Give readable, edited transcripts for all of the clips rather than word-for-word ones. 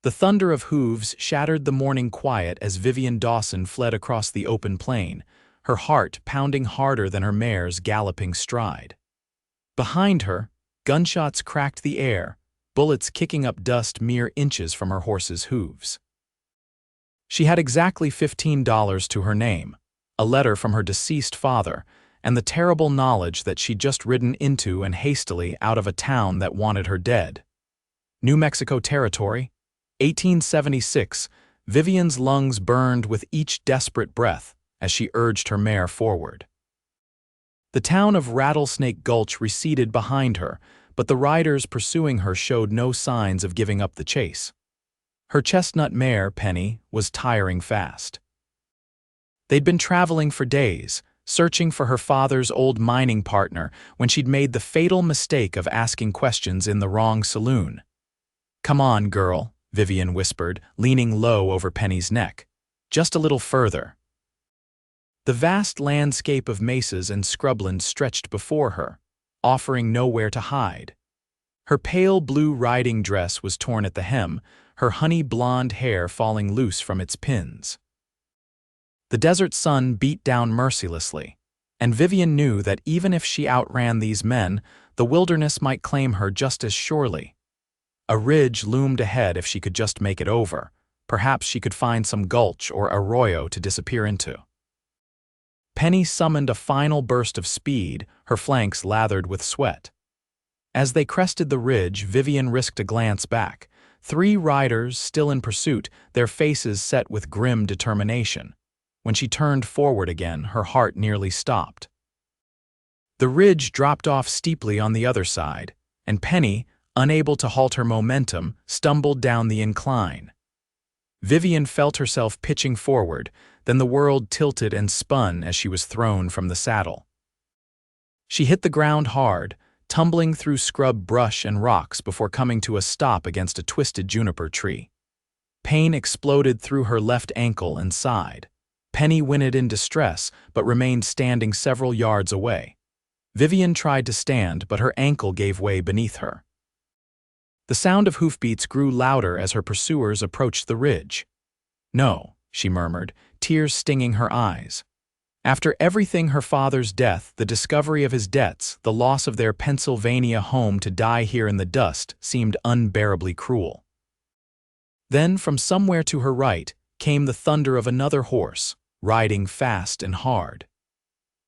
The thunder of hooves shattered the morning quiet as Vivian Dawson fled across the open plain, her heart pounding harder than her mare's galloping stride. Behind her, gunshots cracked the air, bullets kicking up dust mere inches from her horse's hooves. She had exactly $15 to her name, a letter from her deceased father, and the terrible knowledge that she'd just ridden into and hastily out of a town that wanted her dead. New Mexico Territory, 1876, Vivian's lungs burned with each desperate breath as she urged her mare forward. The town of Rattlesnake Gulch receded behind her, but the riders pursuing her showed no signs of giving up the chase. Her chestnut mare, Penny, was tiring fast. They'd been traveling for days, searching for her father's old mining partner when she'd made the fatal mistake of asking questions in the wrong saloon. "Come on, girl," Vivian whispered, leaning low over Penny's neck. "Just a little further." The vast landscape of mesas and scrubland stretched before her, offering nowhere to hide. Her pale blue riding dress was torn at the hem, her honey blonde hair falling loose from its pins. The desert sun beat down mercilessly, and Vivian knew that even if she outran these men, the wilderness might claim her just as surely. A ridge loomed ahead if she could just make it over. Perhaps she could find some gulch or arroyo to disappear into. Penny summoned a final burst of speed, her flanks lathered with sweat. As they crested the ridge, Vivian risked a glance back. 3 riders still in pursuit, their faces set with grim determination. When she turned forward again, her heart nearly stopped. The ridge dropped off steeply on the other side, and Penny, unable to halt her momentum, stumbled down the incline. Vivian felt herself pitching forward, then the world tilted and spun as she was thrown from the saddle. She hit the ground hard, tumbling through scrub brush and rocks before coming to a stop against a twisted juniper tree. Pain exploded through her left ankle and side. Penny whinnied in distress, but remained standing several yards away. Vivian tried to stand, but her ankle gave way beneath her. The sound of hoofbeats grew louder as her pursuers approached the ridge. "No," she murmured, tears stinging her eyes. After everything, her father's death, the discovery of his debts, the loss of their Pennsylvania home, to die here in the dust seemed unbearably cruel. Then, from somewhere to her right, came the thunder of another horse, riding fast and hard.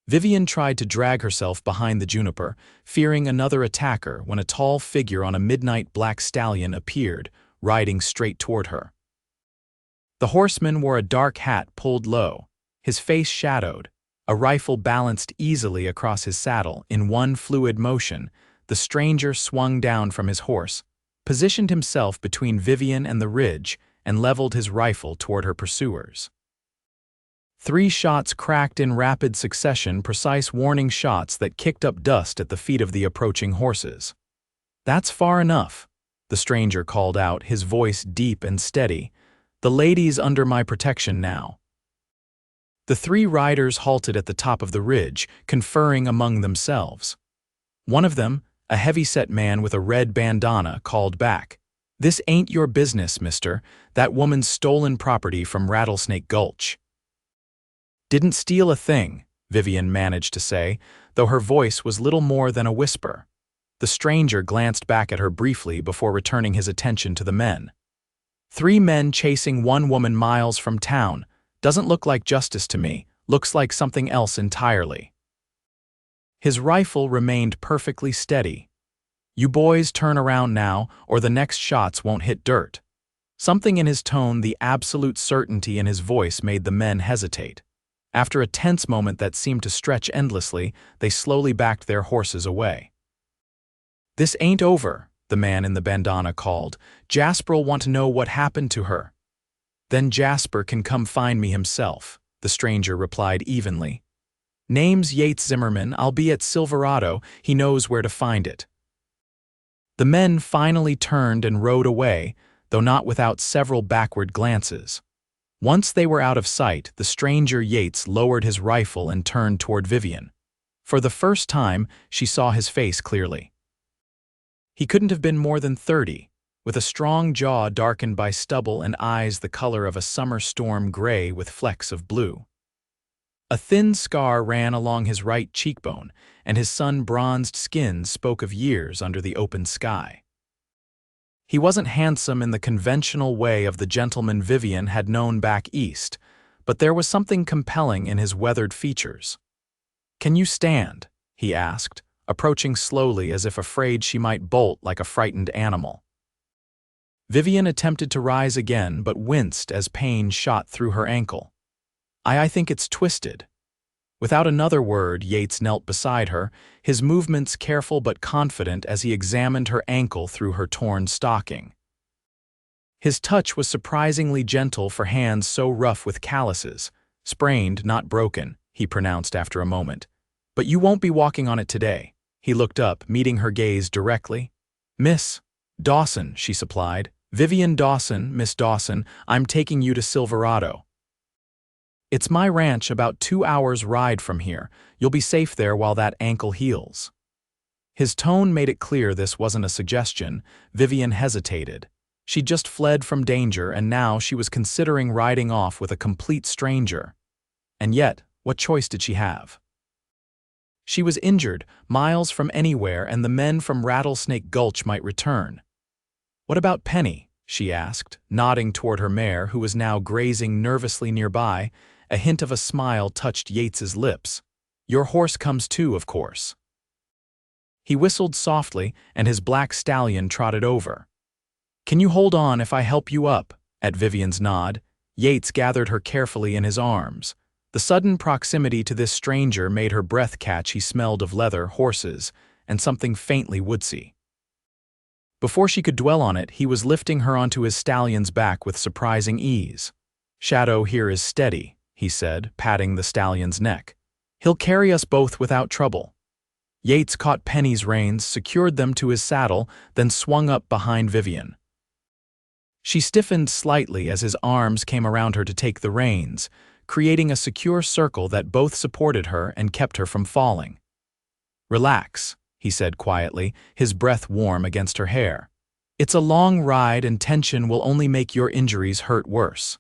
Vivian tried to drag herself behind the juniper, fearing another attacker, when a tall figure on a midnight black stallion appeared, riding straight toward her. The horseman wore a dark hat pulled low, his face shadowed, a rifle balanced easily across his saddle. In one fluid motion, the stranger swung down from his horse, positioned himself between Vivian and the ridge, and leveled his rifle toward her pursuers. 3 shots cracked in rapid succession, precise warning shots that kicked up dust at the feet of the approaching horses. "That's far enough," the stranger called out, his voice deep and steady. "The lady's under my protection now." The 3 riders halted at the top of the ridge, conferring among themselves. One of them, a heavy-set man with a red bandana, called back, "This ain't your business, mister. That woman's stolen property from Rattlesnake Gulch." "Didn't steal a thing," Vivian managed to say, though her voice was little more than a whisper. The stranger glanced back at her briefly before returning his attention to the men. "3 men chasing 1 woman miles from town. Doesn't look like justice to me. Looks like something else entirely." His rifle remained perfectly steady. "You boys turn around now, or the next shots won't hit dirt." Something in his tone, the absolute certainty in his voice, made the men hesitate. After a tense moment that seemed to stretch endlessly, they slowly backed their horses away. "This ain't over," the man in the bandana called. "Jasper'll want to know what happened to her." "Then Jasper can come find me himself," the stranger replied evenly. "Name's Yates Zimmerman. I'll be at Silverado. He knows where to find it." The men finally turned and rode away, though not without several backward glances. Once they were out of sight, the stranger Yates lowered his rifle and turned toward Vivian. For the first time, she saw his face clearly. He couldn't have been more than 30, with a strong jaw darkened by stubble and eyes the color of a summer storm gray with flecks of blue. A thin scar ran along his right cheekbone, and his sun-bronzed skin spoke of years under the open sky. He wasn't handsome in the conventional way of the gentleman Vivian had known back east, but there was something compelling in his weathered features. "Can you stand?" he asked, approaching slowly as if afraid she might bolt like a frightened animal. Vivian attempted to rise again but winced as pain shot through her ankle. I think it's twisted." Without another word, Yates knelt beside her, his movements careful but confident as he examined her ankle through her torn stocking. His touch was surprisingly gentle for hands so rough with calluses. "Sprained, not broken," he pronounced after a moment. "But you won't be walking on it today." He looked up, meeting her gaze directly. "Miss Dawson," she supplied. "Vivian Dawson, Miss Dawson, I'm taking you to Silverado. It's my ranch about 2 hours' ride from here. You'll be safe there while that ankle heals." His tone made it clear this wasn't a suggestion. Vivian hesitated. She'd just fled from danger, and now she was considering riding off with a complete stranger. And yet, what choice did she have? She was injured, miles from anywhere, and the men from Rattlesnake Gulch might return. "What about Penny?" she asked, nodding toward her mare, who was now grazing nervously nearby. A hint of a smile touched Yates's lips. "Your horse comes too, of course." He whistled softly, and his black stallion trotted over. "Can you hold on if I help you up?" At Vivian's nod, Yates gathered her carefully in his arms. The sudden proximity to this stranger made her breath catch. He smelled of leather, horses, and something faintly woodsy. Before she could dwell on it, he was lifting her onto his stallion's back with surprising ease. "Shadow here is steady," he said, patting the stallion's neck. "He'll carry us both without trouble." Yates caught Penny's reins, secured them to his saddle, then swung up behind Vivian. She stiffened slightly as his arms came around her to take the reins, creating a secure circle that both supported her and kept her from falling. "Relax," he said quietly, his breath warm against her hair. "It's a long ride and tension will only make your injuries hurt worse."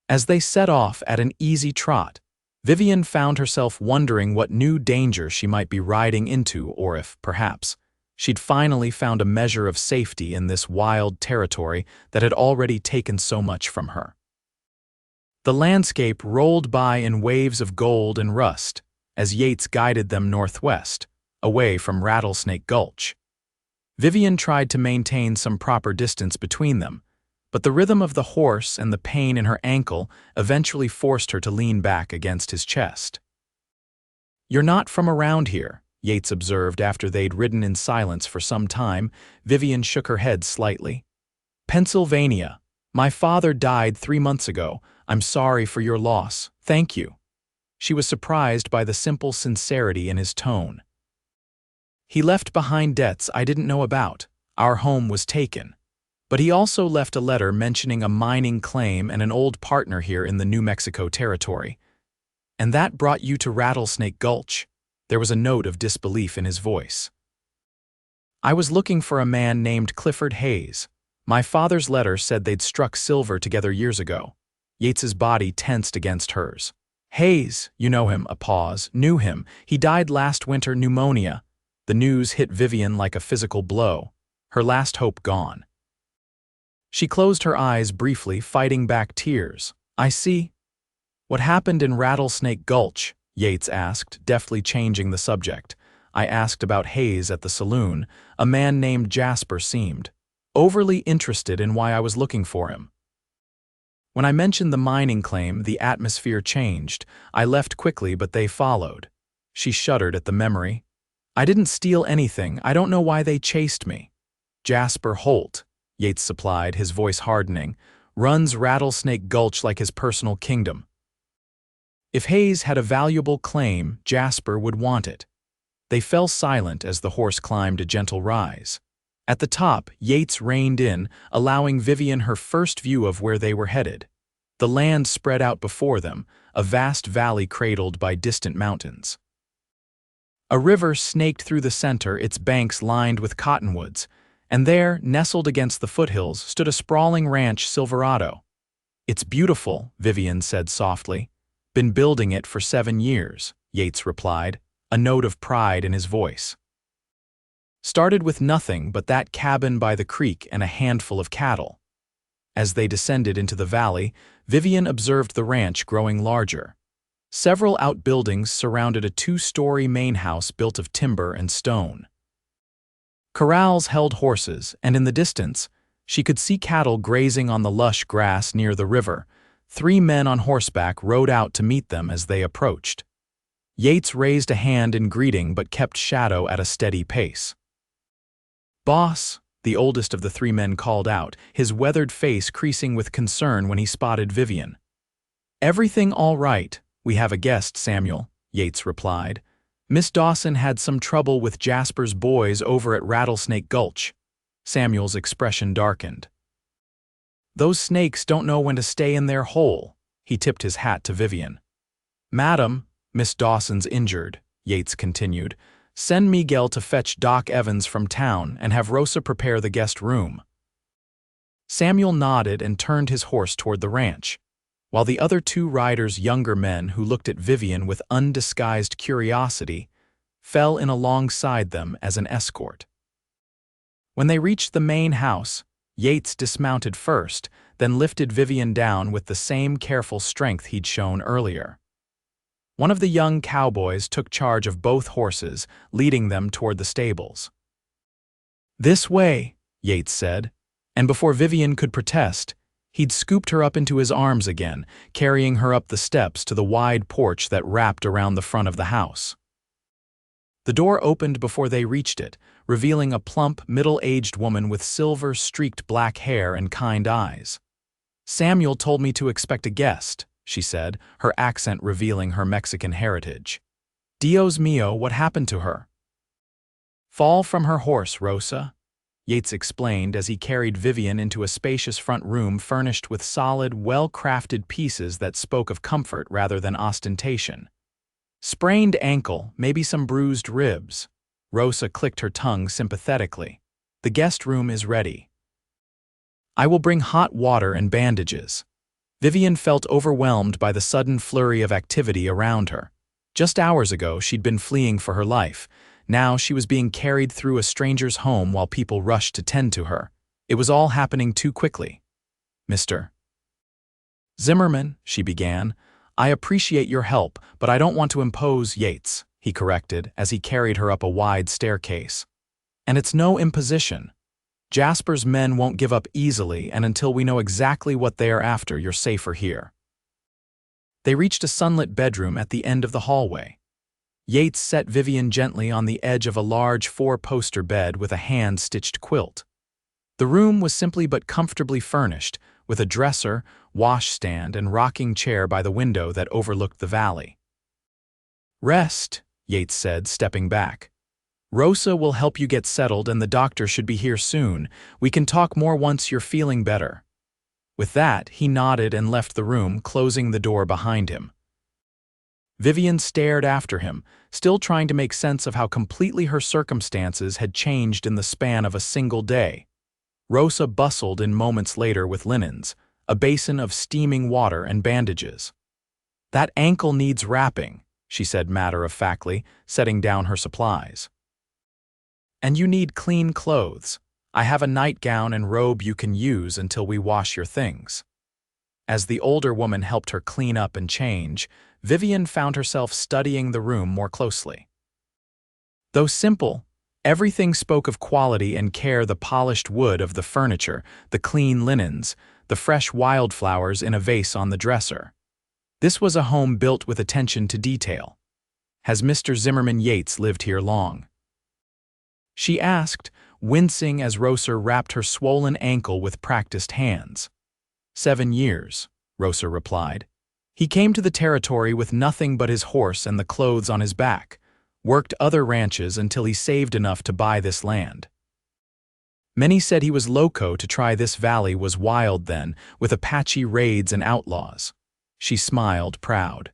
As they set off at an easy trot, Vivian found herself wondering what new danger she might be riding into, or if, perhaps, she'd finally found a measure of safety in this wild territory that had already taken so much from her. The landscape rolled by in waves of gold and rust as Yates guided them northwest, away from Rattlesnake Gulch. Vivian tried to maintain some proper distance between them, but the rhythm of the horse and the pain in her ankle eventually forced her to lean back against his chest. "You're not from around here," Yates observed after they'd ridden in silence for some time. Vivian shook her head slightly. "Pennsylvania. My father died 3 months ago. I'm sorry for your loss. Thank you." She was surprised by the simple sincerity in his tone. "He left behind debts I didn't know about. Our home was taken. But he also left a letter mentioning a mining claim and an old partner here in the New Mexico territory. And that brought you to Rattlesnake Gulch." There was a note of disbelief in his voice. "I was looking for a man named Clifford Hayes. My father's letter said they'd struck silver together years ago." Yates's body tensed against hers. "Hayes, you know him," a pause, "knew him. He died last winter, pneumonia." The news hit Vivian like a physical blow. Her last hope gone. She closed her eyes briefly, fighting back tears. "I see." "What happened in Rattlesnake Gulch?" Yates asked, deftly changing the subject. "I asked about Hayes at the saloon. A man named Jasper seemed overly interested in why I was looking for him. When I mentioned the mining claim, the atmosphere changed. I left quickly, but they followed." She shuddered at the memory. "I didn't steal anything. I don't know why they chased me." "Jasper Holt," Yates supplied, his voice hardening, "runs Rattlesnake Gulch like his personal kingdom. If Hayes had a valuable claim, Jasper would want it." They fell silent as the horse climbed a gentle rise. At the top, Yates reined in, allowing Vivian her first view of where they were headed. The land spread out before them, a vast valley cradled by distant mountains. A river snaked through the center, its banks lined with cottonwoods, And there, nestled against the foothills, stood a sprawling ranch Silverado. "It's beautiful," Vivian said softly. "Been building it for 7 years," Yates replied, a note of pride in his voice. "Started with nothing but that cabin by the creek and a handful of cattle." As they descended into the valley, Vivian observed the ranch growing larger. Several outbuildings surrounded a 2-story main house built of timber and stone. Corrals held horses, and in the distance, she could see cattle grazing on the lush grass near the river. 3 men on horseback rode out to meet them as they approached. Yates raised a hand in greeting but kept Shadow at a steady pace. "Boss," the oldest of the 3 men called out, his weathered face creasing with concern when he spotted Vivian. "Everything all right. We have a guest, Samuel," Yates replied. "Miss Dawson had some trouble with Jasper's boys over at Rattlesnake Gulch." Samuel's expression darkened. "Those snakes don't know when to stay in their hole." He tipped his hat to Vivian. "Madam, Miss Dawson's injured," Yates continued. "Send Miguel to fetch Doc Evans from town and have Rosa prepare the guest room." Samuel nodded and turned his horse toward the ranch, while the other 2 riders, younger men who looked at Vivian with undisguised curiosity, fell in alongside them as an escort. When they reached the main house, Yates dismounted first, then lifted Vivian down with the same careful strength he'd shown earlier. One of the young cowboys took charge of both horses, leading them toward the stables. "This way," Yates said, and before Vivian could protest, he'd scooped her up into his arms again, carrying her up the steps to the wide porch that wrapped around the front of the house. The door opened before they reached it, revealing a plump, middle-aged woman with silver-streaked black hair and kind eyes. "Samuel told me to expect a guest," she said, her accent revealing her Mexican heritage. "Dios mío, what happened to her?" "Fall from her horse, Rosa," Yates explained as he carried Vivian into a spacious front room furnished with solid, well-crafted pieces that spoke of comfort rather than ostentation. "Sprained ankle, maybe some bruised ribs." Rosa clicked her tongue sympathetically. "The guest room is ready. I will bring hot water and bandages." Vivian felt overwhelmed by the sudden flurry of activity around her. Just hours ago, she'd been fleeing for her life. Now she was being carried through a stranger's home while people rushed to tend to her. It was all happening too quickly. "Mr. Zimmerman," she began, "I appreciate your help, but I don't want to impose." "Yates," he corrected as he carried her up a wide staircase. "And it's no imposition. Jasper's men won't give up easily, and until we know exactly what they are after, you're safer here." They reached a sunlit bedroom at the end of the hallway. Yates set Vivian gently on the edge of a large 4-poster bed with a hand-stitched quilt. The room was simply but comfortably furnished, with a dresser, washstand, and rocking chair by the window that overlooked the valley. "Rest," Yates said, stepping back. "Rosa will help you get settled, and the doctor should be here soon. We can talk more once you're feeling better." With that, he nodded and left the room, closing the door behind him. Vivian stared after him, still trying to make sense of how completely her circumstances had changed in the span of a single day. Rosa bustled in moments later with linens, a basin of steaming water and bandages. "That ankle needs wrapping," she said matter-of-factly, setting down her supplies. "And you need clean clothes. I have a nightgown and robe you can use until we wash your things." As the older woman helped her clean up and change, Vivian found herself studying the room more closely. Though simple, everything spoke of quality and care: the polished wood of the furniture, the clean linens, the fresh wildflowers in a vase on the dresser. This was a home built with attention to detail. "Has Mr. Zimmerman Yates lived here long?" she asked, wincing as Rosa wrapped her swollen ankle with practiced hands. 7 years, Rosa replied. "He came to the territory with nothing but his horse and the clothes on his back, worked other ranches until he saved enough to buy this land. Many said he was loco to try. This valley was wild then, with Apache raids and outlaws." She smiled, proud.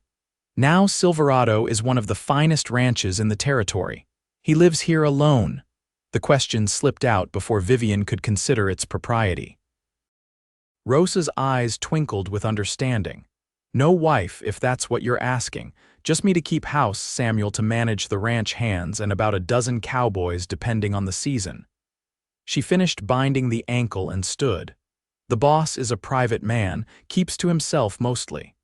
"Now Silverado is one of the finest ranches in the territory. He lives here alone." The question slipped out before Vivian could consider its propriety. Rosa's eyes twinkled with understanding. No wife, if that's what you're asking. Just me to keep house, Samuel to manage the ranch hands, and about a dozen cowboys depending on the season. She finished binding the ankle and stood. The boss is a private man, keeps to himself mostly.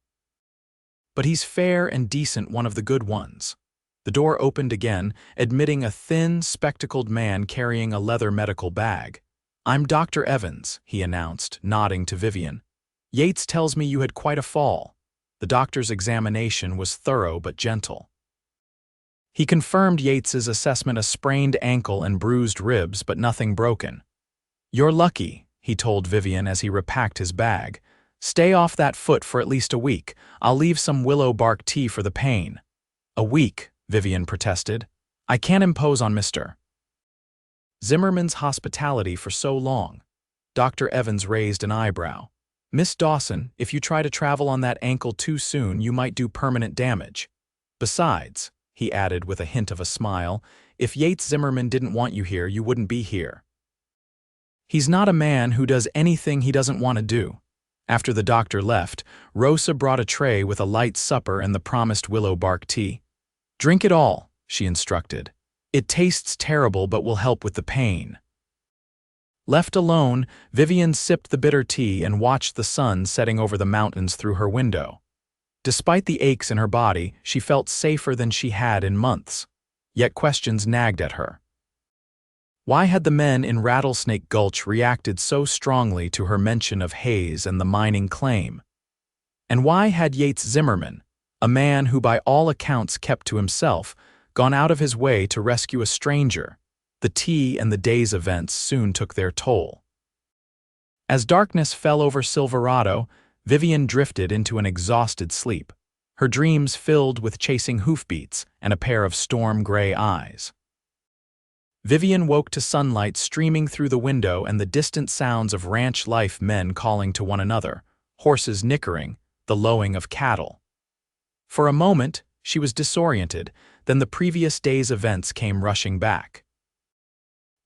But he's fair and decent, one of the good ones. The door opened again, admitting a thin, spectacled man carrying a leather medical bag. "I'm Dr. Evans," he announced, nodding to Vivian. "Yates tells me you had quite a fall." The doctor's examination was thorough but gentle. He confirmed Yates's assessment: a sprained ankle and bruised ribs, but nothing broken. "You're lucky," he told Vivian as he repacked his bag. "Stay off that foot for at least a week. I'll leave some willow bark tea for the pain." "A week," Vivian protested. "I can't impose on Mr. Zimmerman's hospitality for so long." Dr. Evans raised an eyebrow. "Miss Dawson, if you try to travel on that ankle too soon, you might do permanent damage. Besides," he added with a hint of a smile, "if Yates Zimmerman didn't want you here, you wouldn't be here. He's not a man who does anything he doesn't want to do." After the doctor left, Rosa brought a tray with a light supper and the promised willow bark tea. "Drink it all," she instructed. "It tastes terrible but will help with the pain." Left alone, Vivian sipped the bitter tea and watched the sun setting over the mountains through her window. Despite the aches in her body, she felt safer than she had in months. Yet questions nagged at her. Why had the men in Rattlesnake Gulch reacted so strongly to her mention of Hayes and the mining claim? And why had Yates Zimmerman, a man who by all accounts kept to himself, gone out of his way to rescue a stranger? The tea and the day's events soon took their toll. As darkness fell over Silverado, Vivian drifted into an exhausted sleep, her dreams filled with chasing hoofbeats and a pair of storm-gray eyes. Vivian woke to sunlight streaming through the window and the distant sounds of ranch life, men calling to one another, horses nickering, the lowing of cattle. For a moment, she was disoriented, then the previous day's events came rushing back.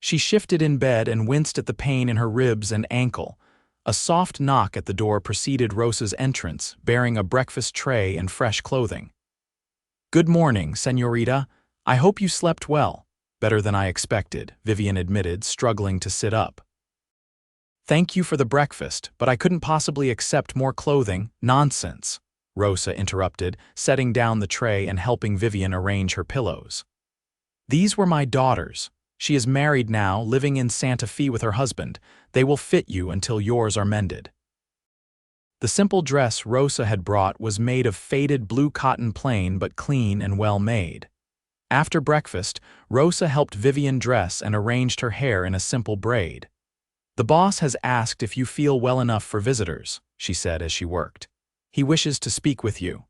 She shifted in bed and winced at the pain in her ribs and ankle. A soft knock at the door preceded Rosa's entrance, bearing a breakfast tray and fresh clothing. "Good morning, señorita. I hope you slept well." "Better than I expected," Vivian admitted, struggling to sit up. "Thank you for the breakfast, but I couldn't possibly accept more clothing." "Nonsense," Rosa interrupted, setting down the tray and helping Vivian arrange her pillows. "These were my daughters. She is married now, living in Santa Fe with her husband. They will fit you until yours are mended." The simple dress Rosa had brought was made of faded blue cotton, plain but clean and well made. After breakfast, Rosa helped Vivian dress and arranged her hair in a simple braid. "The boss has asked if you feel well enough for visitors," she said as she worked. "He wishes to speak with you."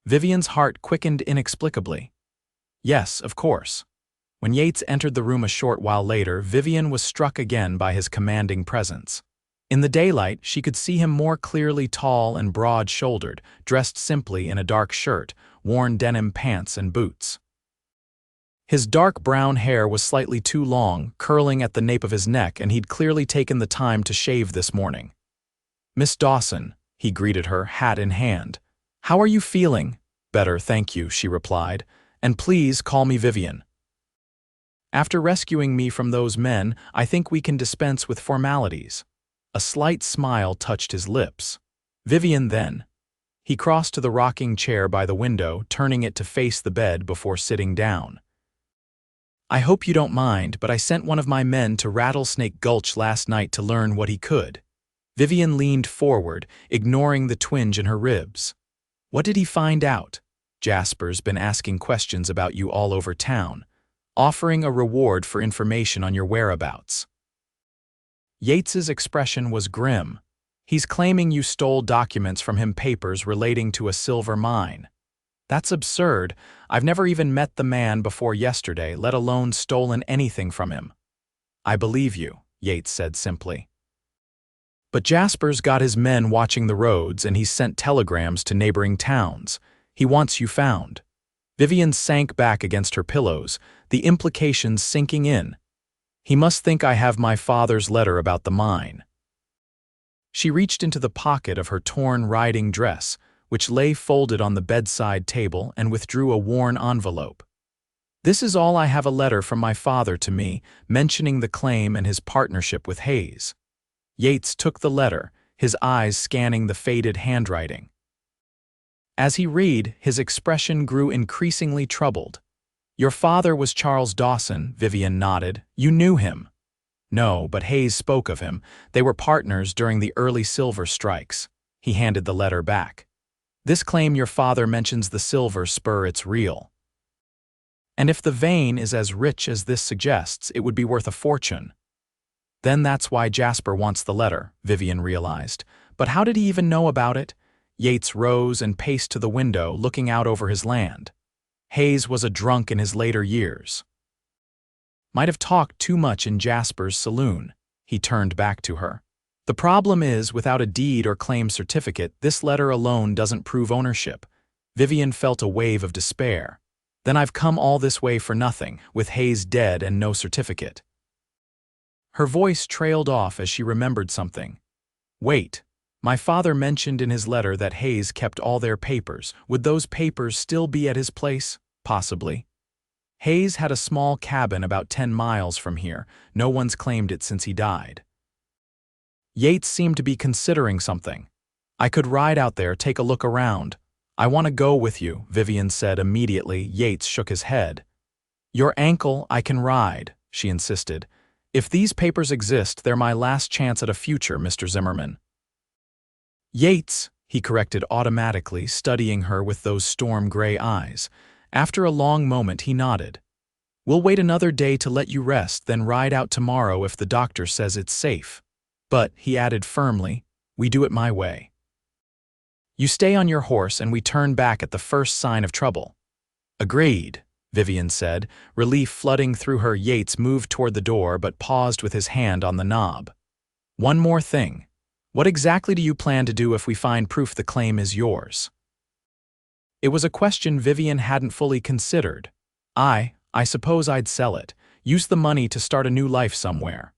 Vivian's heart quickened inexplicably. Yes, of course. When Yates entered the room a short while later, Vivian was struck again by his commanding presence. In the daylight, she could see him more clearly, tall and broad-shouldered, dressed simply in a dark shirt, worn denim pants and boots. His dark brown hair was slightly too long, curling at the nape of his neck, and he'd clearly taken the time to shave this morning. "Miss Dawson," he greeted her, hat in hand. "How are you feeling?" "Better, thank you," she replied. "And please call me Vivian. After rescuing me from those men, I think we can dispense with formalities." A slight smile touched his lips. "Vivian, then." He crossed to the rocking chair by the window, turning it to face the bed before sitting down. "I hope you don't mind, but I sent one of my men to Rattlesnake Gulch last night to learn what he could." Vivian leaned forward, ignoring the twinge in her ribs. "What did he find out?" "Jasper's been asking questions about you all over town, offering a reward for information on your whereabouts." Yates's expression was grim. "He's claiming you stole documents from him, papers relating to a silver mine." "That's absurd. I've never even met the man before yesterday, let alone stolen anything from him." "I believe you," Yates said simply. "But Jasper's got his men watching the roads and he's sent telegrams to neighboring towns. He wants you found." Vivian sank back against her pillows, the implications sinking in. He must think I have my father's letter about the mine. She reached into the pocket of her torn riding dress, which lay folded on the bedside table, and withdrew a worn envelope. This is all I have, a letter from my father to me, mentioning the claim and his partnership with Hayes. Yates took the letter, his eyes scanning the faded handwriting. As he read, his expression grew increasingly troubled. Your father was Charles Dawson, Vivian nodded. You knew him. No, but Hayes spoke of him. They were partners during the early silver strikes. He handed the letter back. This claim your father mentions the silver spur, it's real. And if the vein is as rich as this suggests, it would be worth a fortune. Then that's why Jasper wants the letter, Vivian realized. But how did he even know about it? Yates rose and paced to the window, looking out over his land. Hayes was a drunk in his later years. Might have talked too much in Jasper's saloon. He turned back to her. The problem is, without a deed or claim certificate, this letter alone doesn't prove ownership. Vivian felt a wave of despair. Then I've come all this way for nothing, with Hayes dead and no certificate. Her voice trailed off as she remembered something. Wait, my father mentioned in his letter that Hayes kept all their papers. Would those papers still be at his place? Possibly. Hayes had a small cabin about 10 miles from here. No one's claimed it since he died. Yates seemed to be considering something. I could ride out there, take a look around. I want to go with you, Vivian said immediately. Yates shook his head. Your ankle, I can ride, she insisted. If these papers exist, they're my last chance at a future, Mr. Zimmerman. Yates, he corrected automatically, studying her with those storm-gray eyes. After a long moment, he nodded. We'll wait another day to let you rest, then ride out tomorrow if the doctor says it's safe. But, he added firmly, we do it my way. You stay on your horse and we turn back at the first sign of trouble. Agreed, Vivian said, relief flooding through her. Yates moved toward the door but paused with his hand on the knob. One more thing. What exactly do you plan to do if we find proof the claim is yours? It was a question Vivian hadn't fully considered. I suppose I'd sell it, use the money to start a new life somewhere.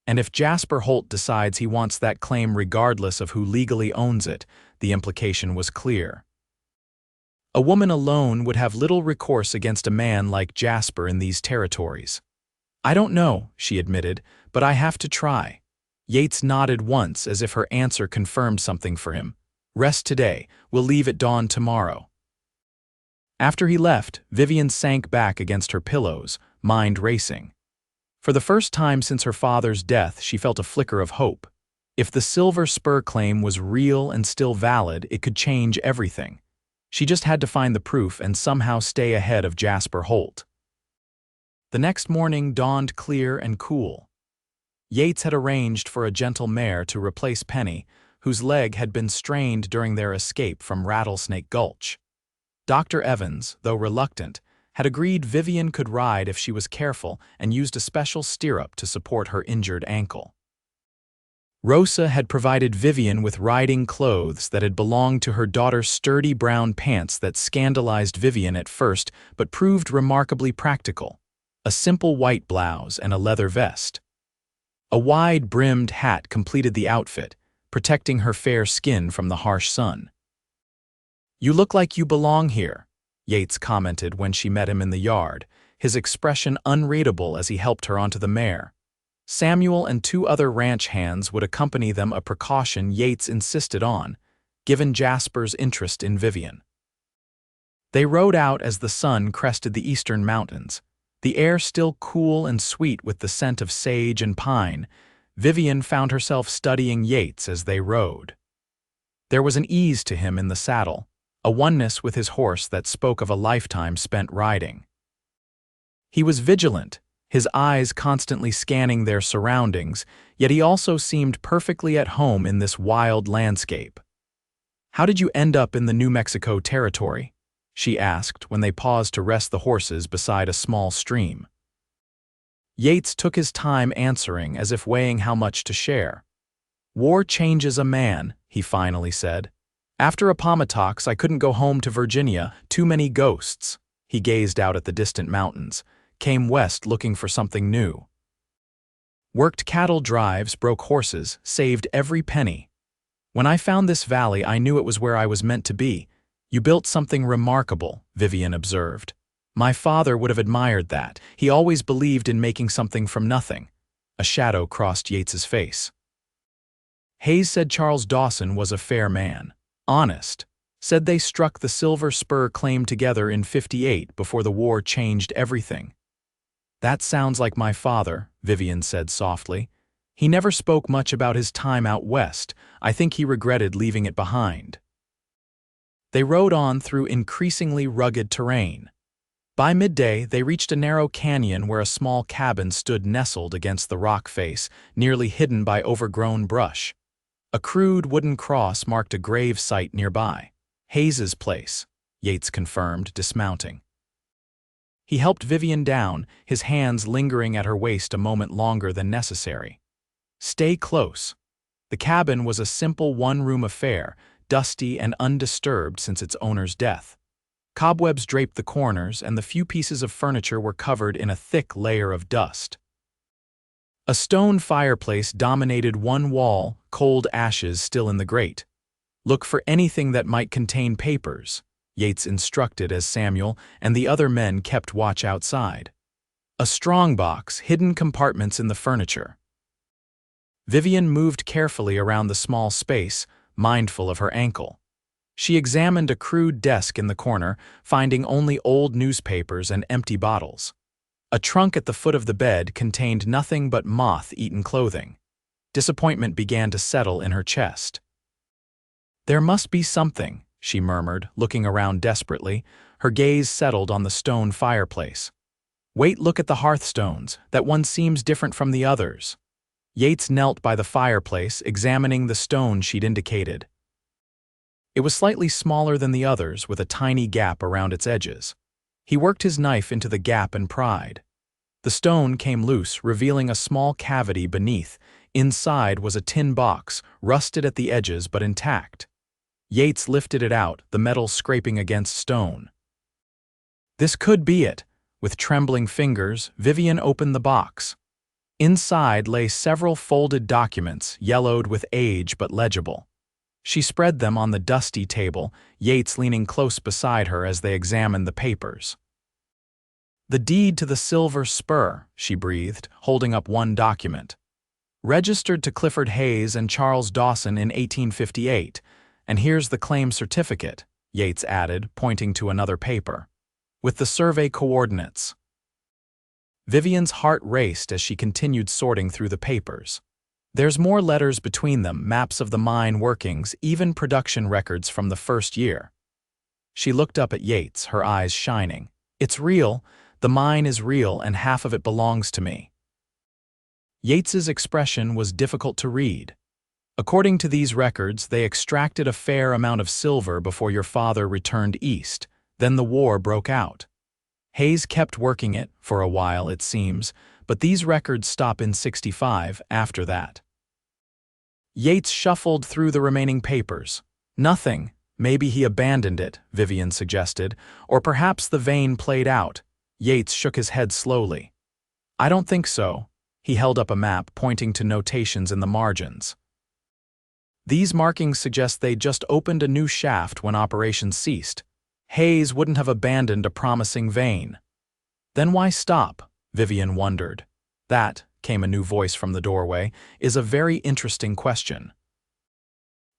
And if Jasper Holt decides he wants that claim regardless of who legally owns it, the implication was clear. A woman alone would have little recourse against a man like Jasper in these territories. I don't know, she admitted, but I have to try. Yates nodded once as if her answer confirmed something for him. Rest today, we'll leave at dawn tomorrow. After he left, Vivian sank back against her pillows, mind racing. For the first time since her father's death, she felt a flicker of hope. If the silver spur claim was real and still valid, it could change everything. She just had to find the proof and somehow stay ahead of Jasper Holt. The next morning dawned clear and cool. Yates had arranged for a gentle mare to replace Penny, whose leg had been strained during their escape from Rattlesnake Gulch. Dr. Evans, though reluctant, had agreed Vivian could ride if she was careful and used a special stirrup to support her injured ankle. Rosa had provided Vivian with riding clothes that had belonged to her daughter's sturdy brown pants that scandalized Vivian at first but proved remarkably practical. A simple white blouse and a leather vest. A wide-brimmed hat completed the outfit, protecting her fair skin from the harsh sun. You look like you belong here, Yates commented when she met him in the yard, his expression unreadable as he helped her onto the mare. Samuel and 2 other ranch hands would accompany them, a precaution Yates insisted on, given Jasper's interest in Vivian. They rode out as the sun crested the eastern mountains, the air still cool and sweet with the scent of sage and pine. Vivian found herself studying Yates as they rode. There was an ease to him in the saddle, a oneness with his horse that spoke of a lifetime spent riding. He was vigilant, his eyes constantly scanning their surroundings, yet he also seemed perfectly at home in this wild landscape. How did you end up in the New Mexico territory? She asked when they paused to rest the horses beside a small stream. Yates took his time answering as if weighing how much to share. War changes a man, he finally said. After Appomattox, I couldn't go home to Virginia, too many ghosts. He gazed out at the distant mountains, came west looking for something new. Worked cattle drives, broke horses, saved every penny. When I found this valley, I knew it was where I was meant to be. You built something remarkable, Vivian observed. My father would have admired that. He always believed in making something from nothing. A shadow crossed Yates's face. Hayes said Charles Dawson was a fair man. Honest. Said they struck the Silver Spur claim together in '58 before the war changed everything. That sounds like my father, Vivian said softly. He never spoke much about his time out west. I think he regretted leaving it behind. They rode on through increasingly rugged terrain. By midday, they reached a narrow canyon where a small cabin stood nestled against the rock face, nearly hidden by overgrown brush. A crude wooden cross marked a grave site nearby. Hayes's place, Yates confirmed, dismounting. He helped Vivian down, his hands lingering at her waist a moment longer than necessary. Stay close. The cabin was a simple one-room affair, dusty and undisturbed since its owner's death. Cobwebs draped the corners, and the few pieces of furniture were covered in a thick layer of dust. A stone fireplace dominated one wall, cold ashes still in the grate. Look for anything that might contain papers, Yates instructed as Samuel and the other men kept watch outside. A strongbox, hidden compartments in the furniture. Vivian moved carefully around the small space, mindful of her ankle. She examined a crude desk in the corner, finding only old newspapers and empty bottles. A trunk at the foot of the bed contained nothing but moth-eaten clothing. Disappointment began to settle in her chest. There must be something, she murmured, looking around desperately. Her gaze settled on the stone fireplace. Wait, look at the hearthstones. That one seems different from the others. Yates knelt by the fireplace, examining the stone she'd indicated. It was slightly smaller than the others, with a tiny gap around its edges. He worked his knife into the gap and pried. The stone came loose, revealing a small cavity beneath. Inside was a tin box, rusted at the edges but intact. Yates lifted it out, the metal scraping against stone. This could be it. With trembling fingers, Vivian opened the box. Inside lay several folded documents, yellowed with age but legible. She spread them on the dusty table, Yates leaning close beside her as they examined the papers. The deed to the Silver Spur, she breathed, holding up one document. Registered to Clifford Hayes and Charles Dawson in 1858. And here's the claim certificate, Yates added, pointing to another paper, with the survey coordinates. Vivian's heart raced as she continued sorting through the papers. There's more letters between them, maps of the mine workings, even production records from the first year. She looked up at Yates, her eyes shining. It's real, the mine is real, and half of it belongs to me. Yates's expression was difficult to read. According to these records, they extracted a fair amount of silver before your father returned east. Then the war broke out. Hayes kept working it, for a while it seems, but these records stop in '65 after that. Yates shuffled through the remaining papers. Nothing. Maybe he abandoned it, Vivian suggested, or perhaps the vein played out. Yates shook his head slowly. I don't think so. He held up a map, pointing to notations in the margins. These markings suggest they just opened a new shaft when operations ceased. Hayes wouldn't have abandoned a promising vein. Then why stop? Vivian wondered. That, came a new voice from the doorway, is a very interesting question.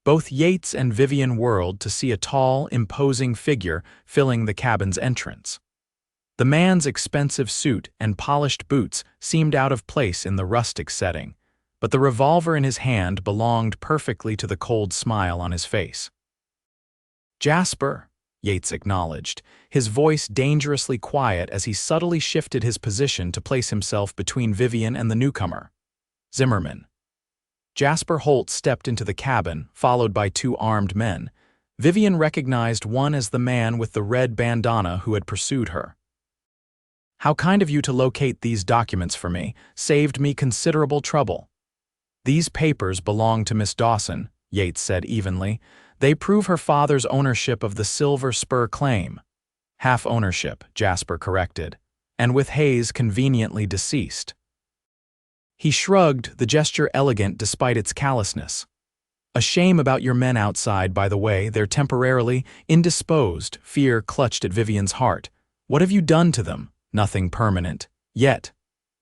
Both Yates and Vivian whirled to see a tall, imposing figure filling the cabin's entrance. The man's expensive suit and polished boots seemed out of place in the rustic setting, but the revolver in his hand belonged perfectly to the cold smile on his face. Jasper, Yates acknowledged, his voice dangerously quiet as he subtly shifted his position to place himself between Vivian and the newcomer. Zimmerman. Jasper Holt stepped into the cabin, followed by two armed men. Vivian recognized one as the man with the red bandana who had pursued her. How kind of you to locate these documents for me. Saved me considerable trouble. These papers belong to Miss Dawson, Yates said evenly. They prove her father's ownership of the Silver Spur claim. Half ownership, Jasper corrected, and with Hayes conveniently deceased. He shrugged, the gesture elegant despite its callousness. A shame about your men outside, by the way, they're temporarily indisposed. Fear clutched at Vivian's heart. What have you done to them? Nothing permanent. Yet.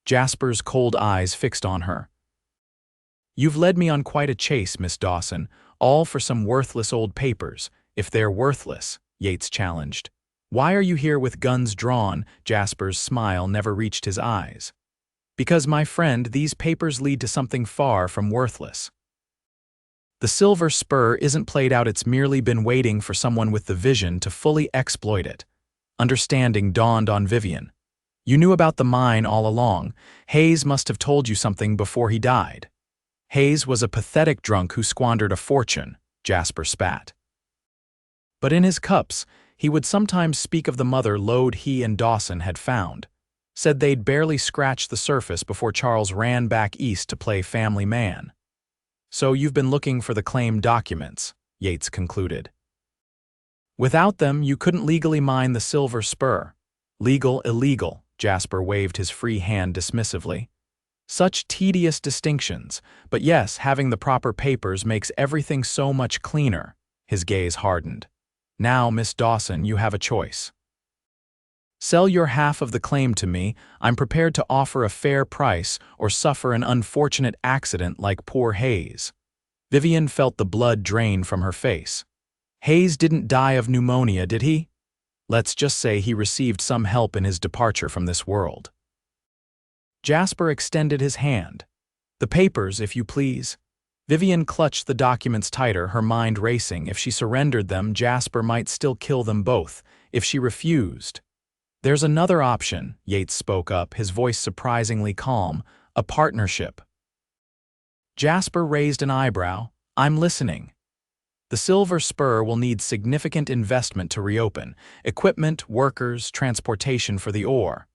Jasper's cold eyes fixed on her. You've led me on quite a chase, Miss Dawson, all for some worthless old papers. If they're worthless, Yates challenged. Why are you here with guns drawn? Jasper's smile never reached his eyes. Because, my friend, these papers lead to something far from worthless. The silver spur isn't played out, it's merely been waiting for someone with the vision to fully exploit it. Understanding dawned on Vivian. You knew about the mine all along. Hayes must have told you something before he died. Hayes was a pathetic drunk who squandered a fortune, Jasper spat. But in his cups, he would sometimes speak of the mother lode he and Dawson had found. Said they'd barely scratched the surface before Charles ran back east to play family man. So you've been looking for the claim documents, Yates concluded. Without them, you couldn't legally mine the silver spur. Legal, illegal, Jasper waved his free hand dismissively. Such tedious distinctions, but yes, having the proper papers makes everything so much cleaner. His gaze hardened. Now, Miss Dawson, you have a choice. Sell your half of the claim to me, I'm prepared to offer a fair price, or suffer an unfortunate accident like poor Hayes. Vivian felt the blood drain from her face. Hayes didn't die of pneumonia, did he? Let's just say he received some help in his departure from this world. Jasper extended his hand. The papers, if you please. Vivian clutched the documents tighter, her mind racing. If she surrendered them, Jasper might still kill them both. If she refused. There's another option, Yates spoke up, his voice surprisingly calm. A partnership. Jasper raised an eyebrow. I'm listening. The silver spur will need significant investment to reopen. Equipment, workers, transportation for the ore.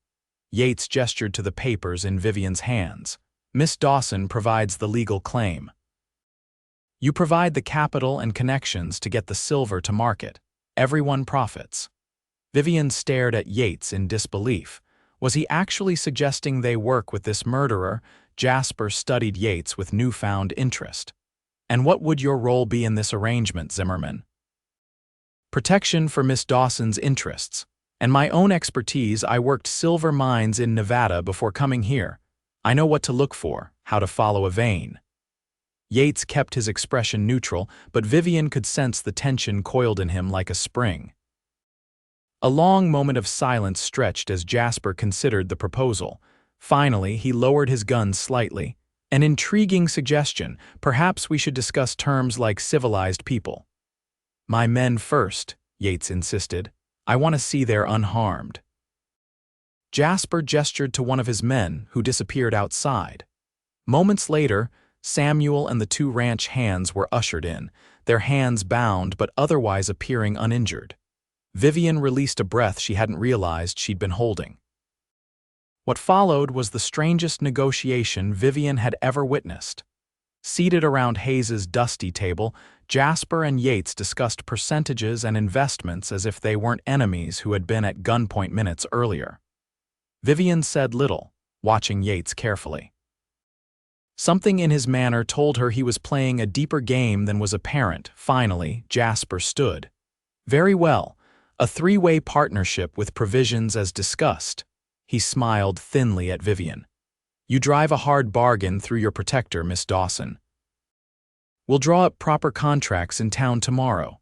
Yates gestured to the papers in Vivian's hands. Miss Dawson provides the legal claim. You provide the capital and connections to get the silver to market. Everyone profits. Vivian stared at Yates in disbelief. Was he actually suggesting they work with this murderer? Jasper studied Yates with newfound interest. And what would your role be in this arrangement, Zimmerman? Protection for Miss Dawson's interests. And my own expertise. I worked silver mines in Nevada before coming here. I know what to look for, how to follow a vein. Yates kept his expression neutral, but Vivian could sense the tension coiled in him like a spring. A long moment of silence stretched as Jasper considered the proposal. Finally, he lowered his gun slightly. An intriguing suggestion. Perhaps we should discuss terms like civilized people. My men first, Yates insisted. I want to see they're unharmed. Jasper gestured to one of his men, who disappeared outside. Moments later, Samuel and the two ranch hands were ushered in, their hands bound but otherwise appearing uninjured. Vivian released a breath she hadn't realized she'd been holding. What followed was the strangest negotiation Vivian had ever witnessed. Seated around Hayes's dusty table, Jasper and Yates discussed percentages and investments as if they weren't enemies who had been at gunpoint minutes earlier. Vivian said little, watching Yates carefully. Something in his manner told her he was playing a deeper game than was apparent. Finally, Jasper stood. Very well. A three-way partnership with provisions as discussed. He smiled thinly at Vivian. You drive a hard bargain through your protector, Miss Dawson. We'll draw up proper contracts in town tomorrow.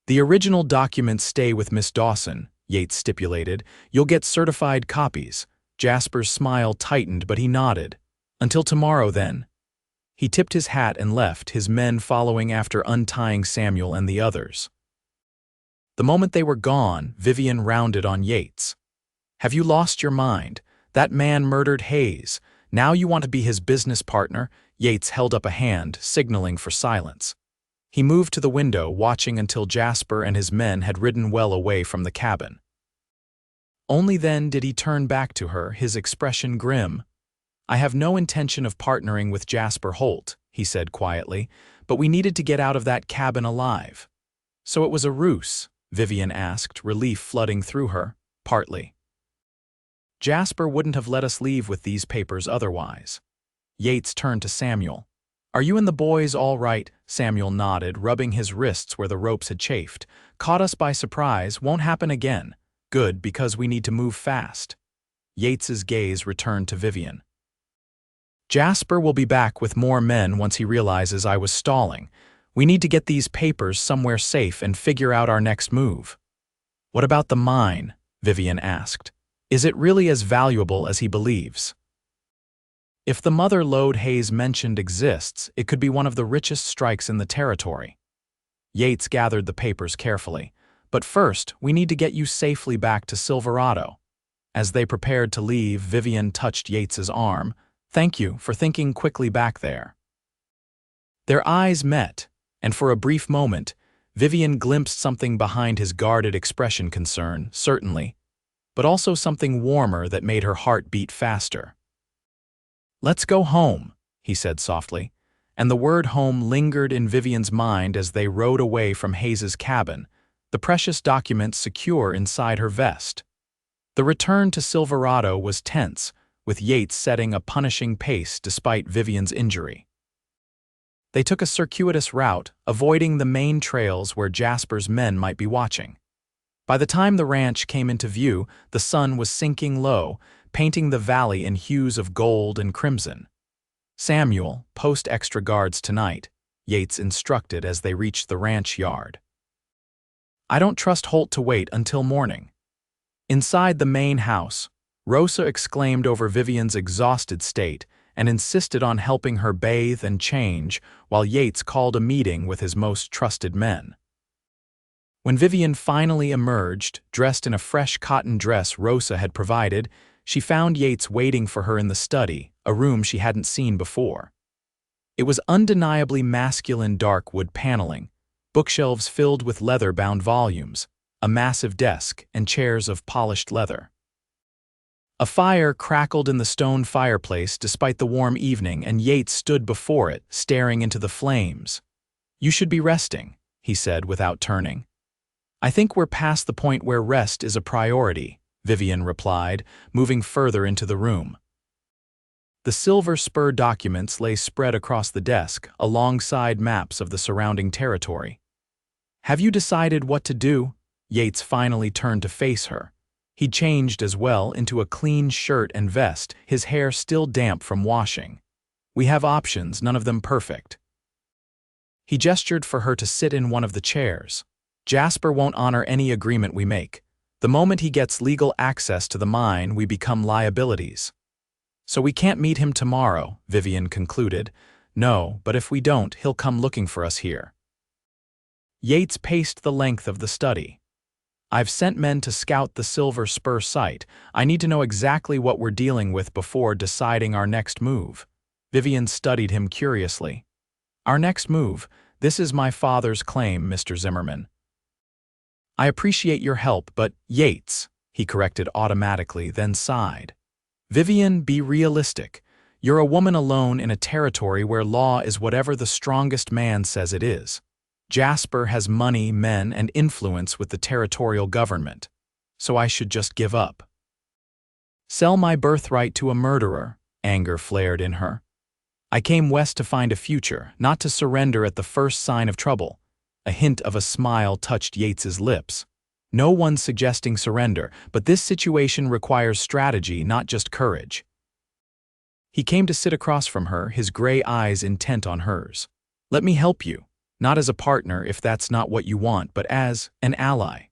The original documents stay with Miss Dawson, Yates stipulated. You'll get certified copies. Jasper's smile tightened, but he nodded. Until tomorrow, then. He tipped his hat and left, his men following after, untying Samuel and the others. The moment they were gone, Vivian rounded on Yates. Have you lost your mind? That man murdered Hayes. Now you want to be his business partner? Yates held up a hand, signaling for silence. He moved to the window, watching until Jasper and his men had ridden well away from the cabin. Only then did he turn back to her, his expression grim. I have no intention of partnering with Jasper Holt, he said quietly, but we needed to get out of that cabin alive. So it was a ruse. Vivian asked, relief flooding through her. Partly. Jasper wouldn't have let us leave with these papers otherwise. Yates turned to Samuel. Are you and the boys all right? Samuel nodded, rubbing his wrists where the ropes had chafed. Caught us by surprise, won't happen again. Good, because we need to move fast. Yates's gaze returned to Vivian. Jasper will be back with more men once he realizes I was stalling. We need to get these papers somewhere safe and figure out our next move. What about the mine? Vivian asked. Is it really as valuable as he believes? If the mother lode Hayes mentioned exists, it could be one of the richest strikes in the territory. Yates gathered the papers carefully. But first, we need to get you safely back to Silverado. As they prepared to leave, Vivian touched Yates's arm. Thank you for thinking quickly back there. Their eyes met, and for a brief moment, Vivian glimpsed something behind his guarded expression. Concern, certainly, but also something warmer that made her heart beat faster. Let's go home, he said softly, and the word home lingered in Vivian's mind as they rode away from Hayes's cabin, the precious documents secure inside her vest. The return to Silverado was tense, with Yates setting a punishing pace despite Vivian's injury. They took a circuitous route, avoiding the main trails where Jasper's men might be watching. By the time the ranch came into view, the sun was sinking low, painting the valley in hues of gold and crimson. Samuel, post extra guards tonight, Yates instructed as they reached the ranch yard. I don't trust Holt to wait until morning. Inside the main house, Rosa exclaimed over Vivian's exhausted state and insisted on helping her bathe and change while Yates called a meeting with his most trusted men. When Vivian finally emerged, dressed in a fresh cotton dress Rosa had provided, she found Yates waiting for her in the study, a room she hadn't seen before. It was undeniably masculine dark wood paneling, bookshelves filled with leather-bound volumes, a massive desk, and chairs of polished leather. A fire crackled in the stone fireplace despite the warm evening, and Yates stood before it, staring into the flames. You should be resting, he said without turning. I think we're past the point where rest is a priority, Vivian replied, moving further into the room. The silver spur documents lay spread across the desk, alongside maps of the surrounding territory. Have you decided what to do? Yates finally turned to face her. He'd changed as well into a clean shirt and vest, his hair still damp from washing. We have options, none of them perfect. He gestured for her to sit in one of the chairs. Jasper won't honor any agreement we make. The moment he gets legal access to the mine, we become liabilities. So we can't meet him tomorrow, Vivian concluded. No, but if we don't, he'll come looking for us here. Yates paced the length of the study. I've sent men to scout the Silver Spur site. I need to know exactly what we're dealing with before deciding our next move. Vivian studied him curiously. Our next move? This is my father's claim, Mr. Zimmerman. I appreciate your help, but Yates, he corrected automatically, then sighed. Vivian, be realistic. You're a woman alone in a territory where law is whatever the strongest man says it is. Jasper has money, men, and influence with the territorial government, so I should just give up. Sell my birthright to a murderer, anger flared in her. I came west to find a future, not to surrender at the first sign of trouble. A hint of a smile touched Yates's lips. No one's suggesting surrender, but this situation requires strategy, not just courage. He came to sit across from her, his gray eyes intent on hers. Let me help you. Not as a partner if that's not what you want, but as an ally.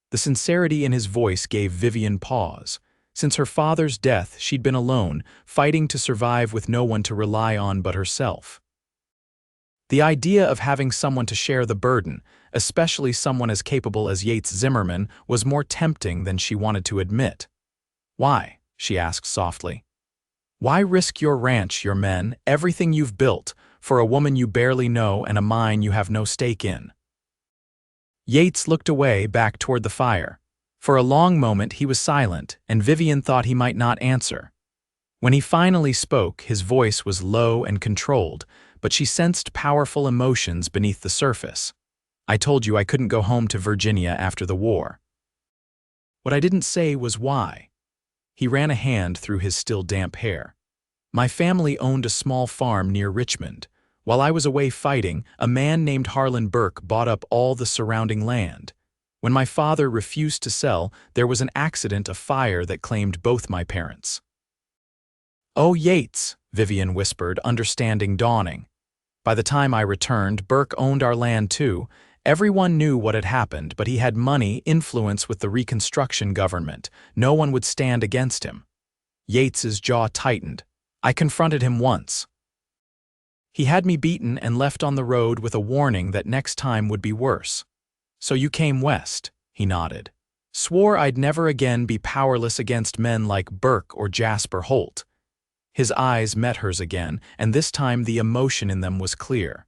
The sincerity in his voice gave Vivian pause. Since her father's death, she'd been alone, fighting to survive with no one to rely on but herself. The idea of having someone to share the burden, especially someone as capable as Yates Zimmerman, was more tempting than she wanted to admit. Why? She asked softly. Why risk your ranch, your men, everything you've built, for a woman you barely know and a mine you have no stake in? Yates looked away, back toward the fire. For a long moment he was silent, and Vivian thought he might not answer. When he finally spoke, his voice was low and controlled, but she sensed powerful emotions beneath the surface. I told you I couldn't go home to Virginia after the war. What I didn't say was why. He ran a hand through his still damp hair. My family owned a small farm near Richmond. While I was away fighting, a man named Harlan Burke bought up all the surrounding land. When my father refused to sell, there was an accident, a fire that claimed both my parents. "Oh, Yates," Vivian whispered, understanding dawning. By the time I returned, Burke owned our land too. Everyone knew what had happened, but he had money, influence with the Reconstruction government. No one would stand against him. Yates's jaw tightened. I confronted him once. He had me beaten and left on the road with a warning that next time would be worse. "So you came west," he nodded. "Swore I'd never again be powerless against men like Burke or Jasper Holt." His eyes met hers again, and this time the emotion in them was clear.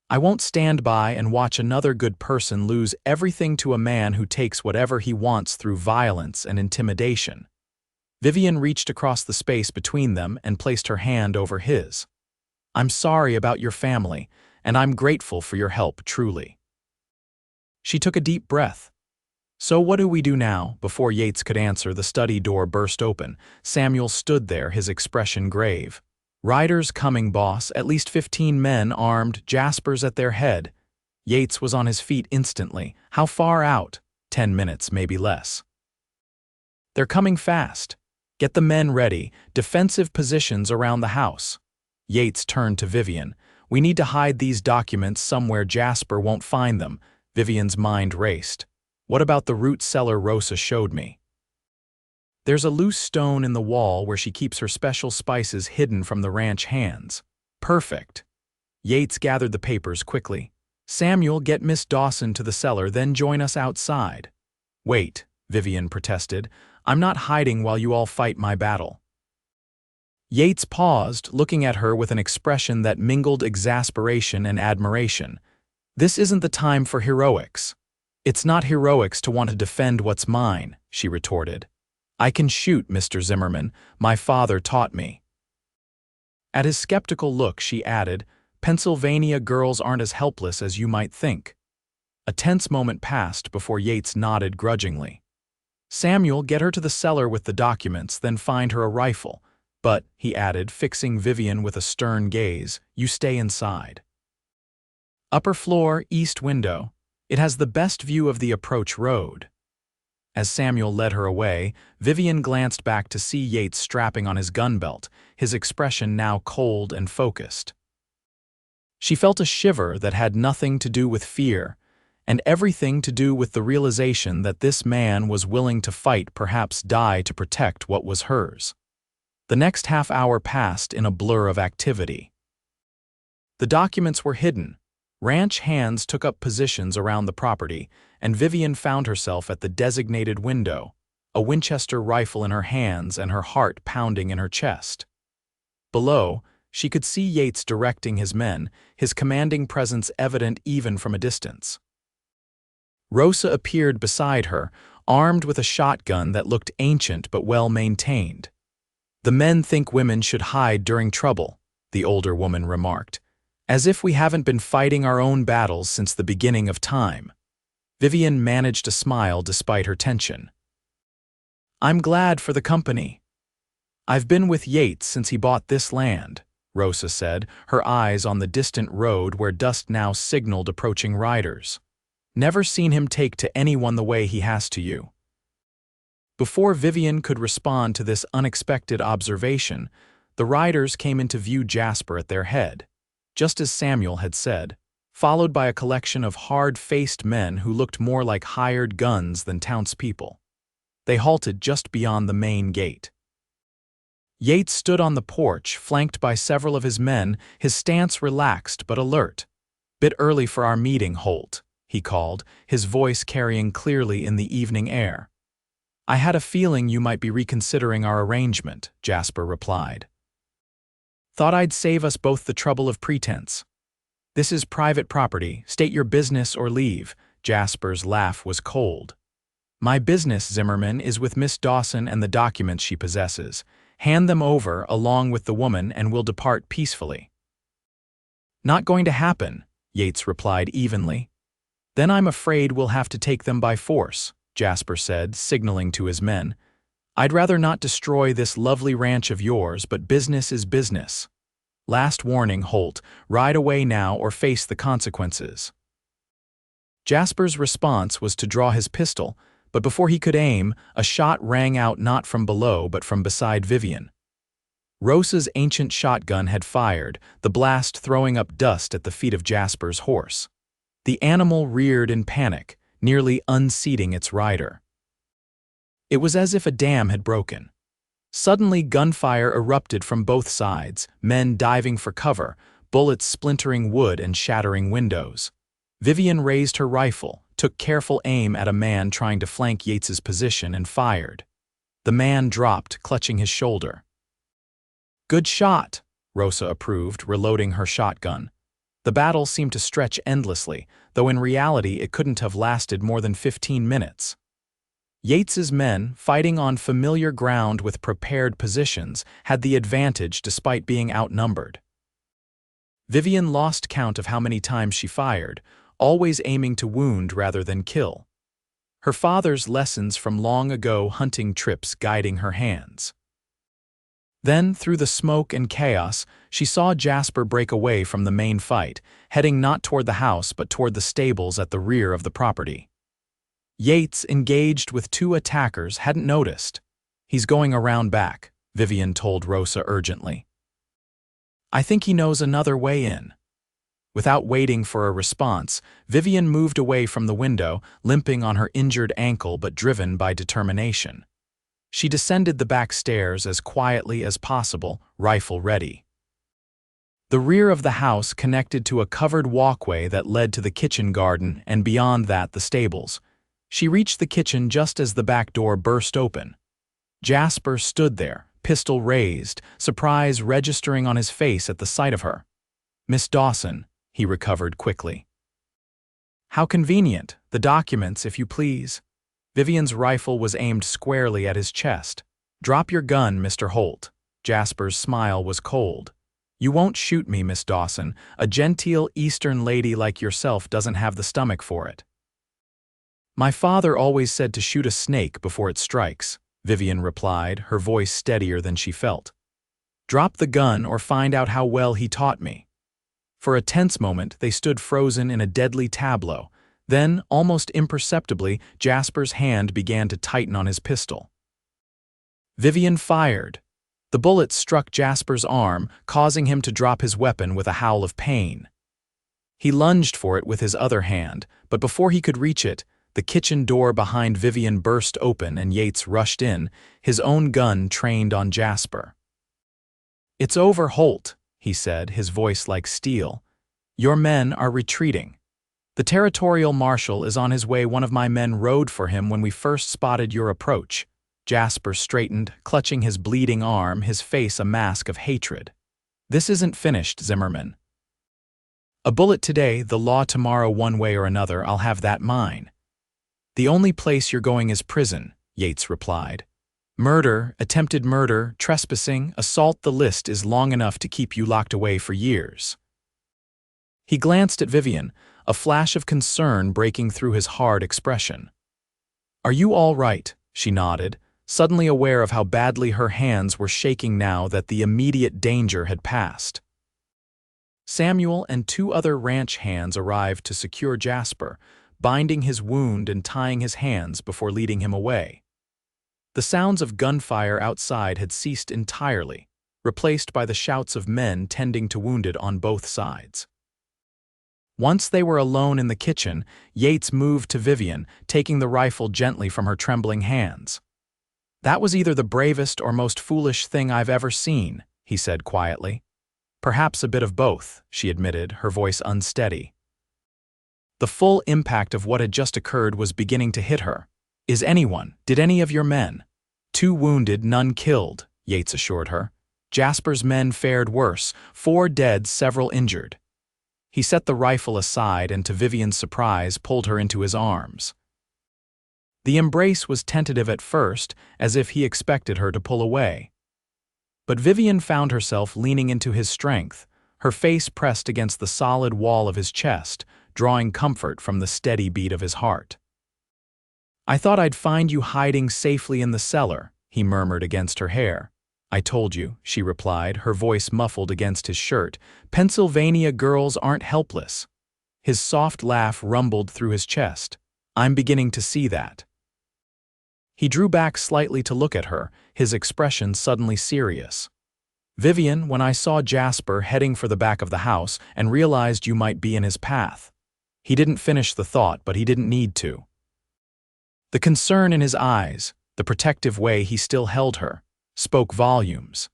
"I won't stand by and watch another good person lose everything to a man who takes whatever he wants through violence and intimidation." Vivian reached across the space between them and placed her hand over his. "I'm sorry about your family, and I'm grateful for your help, truly." She took a deep breath. "So what do we do now?" Before Yates could answer, the study door burst open. Samuel stood there, his expression grave. "Riders coming, boss. At least 15 men armed, Jaspers at their head." Yates was on his feet instantly. "How far out?" 10 minutes, maybe less. "They're coming fast. Get the men ready. Defensive positions around the house." Yates turned to Vivian. "We need to hide these documents somewhere Jasper won't find them." Vivian's mind raced. "What about the root cellar Rosa showed me?" "There's a loose stone in the wall where she keeps her special spices hidden from the ranch hands." "Perfect." Yates gathered the papers quickly. "Samuel, get Miss Dawson to the cellar, then join us outside." "Wait," Vivian protested. "I'm not hiding while you all fight my battle." Yates paused, looking at her with an expression that mingled exasperation and admiration. "This isn't the time for heroics." "It's not heroics to want to defend what's mine," she retorted. "I can shoot, Mr. Zimmerman. My father taught me." At his skeptical look, she added, "Pennsylvania girls aren't as helpless as you might think." A tense moment passed before Yates nodded grudgingly. "Samuel, get her to the cellar with the documents, then find her a rifle. But," he added, fixing Vivian with a stern gaze, "you stay inside. Upper floor, east window. It has the best view of the approach road." As Samuel led her away, Vivian glanced back to see Yates strapping on his gun belt, his expression now cold and focused. She felt a shiver that had nothing to do with fear, and everything to do with the realization that this man was willing to fight, perhaps die, to protect what was hers. The next half hour passed in a blur of activity. The documents were hidden. Ranch hands took up positions around the property, and Vivian found herself at the designated window, a Winchester rifle in her hands and her heart pounding in her chest. Below, she could see Yates directing his men, his commanding presence evident even from a distance. Rosa appeared beside her, armed with a shotgun that looked ancient but well-maintained. "The men think women should hide during trouble," the older woman remarked. "As if we haven't been fighting our own battles since the beginning of time." Vivian managed to smile despite her tension. "I'm glad for the company. I've been with Yates since he bought this land," Rosa said, her eyes on the distant road where dust now signaled approaching riders. "Never seen him take to anyone the way he has to you." Before Vivian could respond to this unexpected observation, the riders came into view, Jasper at their head, just as Samuel had said, followed by a collection of hard-faced men who looked more like hired guns than townspeople. They halted just beyond the main gate. Yates stood on the porch, flanked by several of his men, his stance relaxed but alert. "Bit early for our meeting, Holt," he called, his voice carrying clearly in the evening air. "I had a feeling you might be reconsidering our arrangement," Jasper replied. "Thought I'd save us both the trouble of pretense. This is private property. State your business or leave." Jasper's laugh was cold. "My business, Zimmerman, is with Miss Dawson and the documents she possesses. Hand them over along with the woman and we'll depart peacefully." "Not going to happen," Yates replied evenly. Then I'm afraid we'll have to take them by force, Jasper said, signaling to his men. I'd rather not destroy this lovely ranch of yours, but business is business. Last warning, Holt, ride away now or face the consequences. Jasper's response was to draw his pistol, but before he could aim, a shot rang out not from below but from beside Vivian. Rosa's ancient shotgun had fired, the blast throwing up dust at the feet of Jasper's horse. The animal reared in panic, nearly unseating its rider. It was as if a dam had broken. Suddenly gunfire erupted from both sides, men diving for cover, bullets splintering wood and shattering windows. Vivian raised her rifle, took careful aim at a man trying to flank Yates's position and fired. The man dropped, clutching his shoulder. Good shot, Rosa approved, reloading her shotgun. The battle seemed to stretch endlessly, though in reality it couldn't have lasted more than 15 minutes. Yates's men, fighting on familiar ground with prepared positions, had the advantage despite being outnumbered. Vivian lost count of how many times she fired, always aiming to wound rather than kill. Her father's lessons from long ago hunting trips guiding her hands. Then, through the smoke and chaos, she saw Jasper break away from the main fight, heading not toward the house but toward the stables at the rear of the property. Yates, engaged with 2 attackers, hadn't noticed. He's going around back, Vivian told Rosa urgently. I think he knows another way in. Without waiting for a response, Vivian moved away from the window, limping on her injured ankle but driven by determination. She descended the back stairs as quietly as possible, rifle ready. The rear of the house connected to a covered walkway that led to the kitchen garden and beyond that the stables. She reached the kitchen just as the back door burst open. Jasper stood there, pistol raised, surprise registering on his face at the sight of her. Miss Dawson, he recovered quickly. How convenient, the documents, if you please. Vivian's rifle was aimed squarely at his chest. Drop your gun, Mr. Holt. Jasper's smile was cold. You won't shoot me, Miss Dawson. A genteel Eastern lady like yourself doesn't have the stomach for it. My father always said to shoot a snake before it strikes, Vivian replied, her voice steadier than she felt. Drop the gun or find out how well he taught me. For a tense moment, they stood frozen in a deadly tableau. Then, almost imperceptibly, Jasper's hand began to tighten on his pistol. Vivian fired. The bullet struck Jasper's arm, causing him to drop his weapon with a howl of pain. He lunged for it with his other hand, but before he could reach it, the kitchen door behind Vivian burst open and Yates rushed in, his own gun trained on Jasper. It's over, Holt, he said, his voice like steel. Your men are retreating. The territorial marshal is on his way. One of my men rode for him when we first spotted your approach. Jasper straightened, clutching his bleeding arm, his face a mask of hatred. This isn't finished, Zimmerman. A bullet today, the law tomorrow, one way or another, I'll have that mine. The only place you're going is prison, Yates replied. Murder, attempted murder, trespassing, assault, the list is long enough to keep you locked away for years. He glanced at Vivian, a flash of concern breaking through his hard expression. Are you all right? She nodded, suddenly aware of how badly her hands were shaking now that the immediate danger had passed. Samuel and 2 other ranch hands arrived to secure Jasper, binding his wound and tying his hands before leading him away. The sounds of gunfire outside had ceased entirely, replaced by the shouts of men tending to wounded on both sides. Once they were alone in the kitchen, Yates moved to Vivian, taking the rifle gently from her trembling hands. That was either the bravest or most foolish thing I've ever seen, he said quietly. Perhaps a bit of both, she admitted, her voice unsteady. The full impact of what had just occurred was beginning to hit her. Did any of your men? 2 wounded, none killed, Yates assured her. Jasper's men fared worse, 4 dead, several injured. He set the rifle aside and, to Vivian's surprise, pulled her into his arms. The embrace was tentative at first, as if he expected her to pull away. But Vivian found herself leaning into his strength, her face pressed against the solid wall of his chest, drawing comfort from the steady beat of his heart. "I thought I'd find you hiding safely in the cellar," he murmured against her hair. "I told you," she replied, her voice muffled against his shirt. "Pennsylvania girls aren't helpless." His soft laugh rumbled through his chest. "I'm beginning to see that." He drew back slightly to look at her, his expression suddenly serious. "Vivian, when I saw Jasper heading for the back of the house and realized you might be in his path." He didn't finish the thought, but he didn't need to. The concern in his eyes, the protective way he still held her, spoke volumes.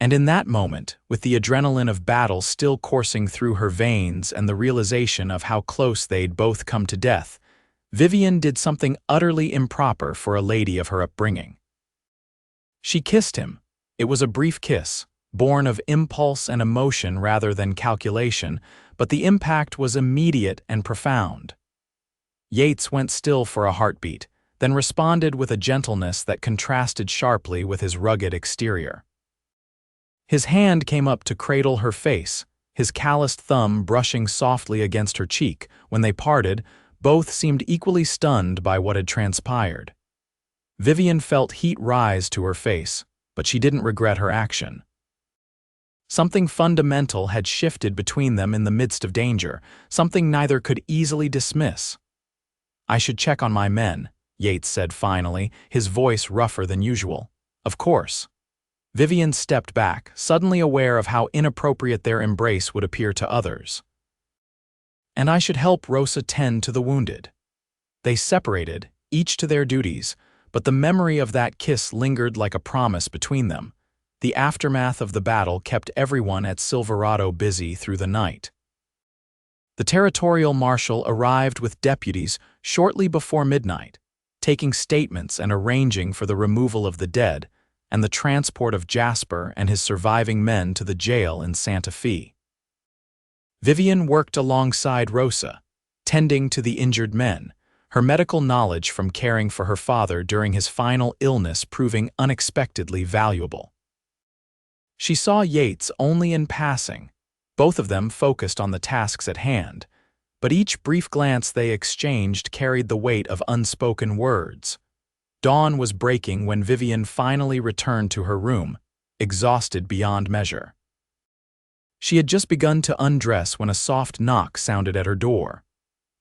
And in that moment, with the adrenaline of battle still coursing through her veins and the realization of how close they'd both come to death, Vivian did something utterly improper for a lady of her upbringing. She kissed him. It was a brief kiss, born of impulse and emotion rather than calculation, but the impact was immediate and profound. Yates went still for a heartbeat, then responded with a gentleness that contrasted sharply with his rugged exterior. His hand came up to cradle her face, his calloused thumb brushing softly against her cheek. When they parted, both seemed equally stunned by what had transpired. Vivian felt heat rise to her face, but she didn't regret her action. Something fundamental had shifted between them in the midst of danger, something neither could easily dismiss. "I should check on my men," Yates said finally, his voice rougher than usual. "Of course." Vivian stepped back, suddenly aware of how inappropriate their embrace would appear to others. "And I should help Rosa tend to the wounded." They separated, each to their duties, but the memory of that kiss lingered like a promise between them. The aftermath of the battle kept everyone at Silverado busy through the night. The territorial marshal arrived with deputies shortly before midnight, taking statements and arranging for the removal of the dead and the transport of Jasper and his surviving men to the jail in Santa Fe. Vivian worked alongside Rosa, tending to the injured men, her medical knowledge from caring for her father during his final illness proving unexpectedly valuable. She saw Yates only in passing, both of them focused on the tasks at hand, but each brief glance they exchanged carried the weight of unspoken words. Dawn was breaking when Vivian finally returned to her room, exhausted beyond measure. She had just begun to undress when a soft knock sounded at her door.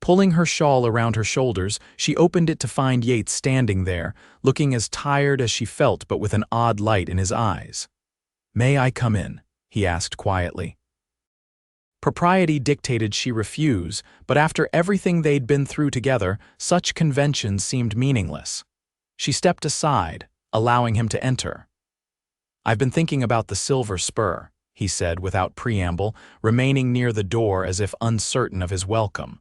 Pulling her shawl around her shoulders, she opened it to find Yates standing there, looking as tired as she felt but with an odd light in his eyes. "May I come in?" he asked quietly. Propriety dictated she refuse, but after everything they'd been through together, such conventions seemed meaningless. She stepped aside, allowing him to enter. "I've been thinking about the Silver Spur," he said without preamble, remaining near the door as if uncertain of his welcome.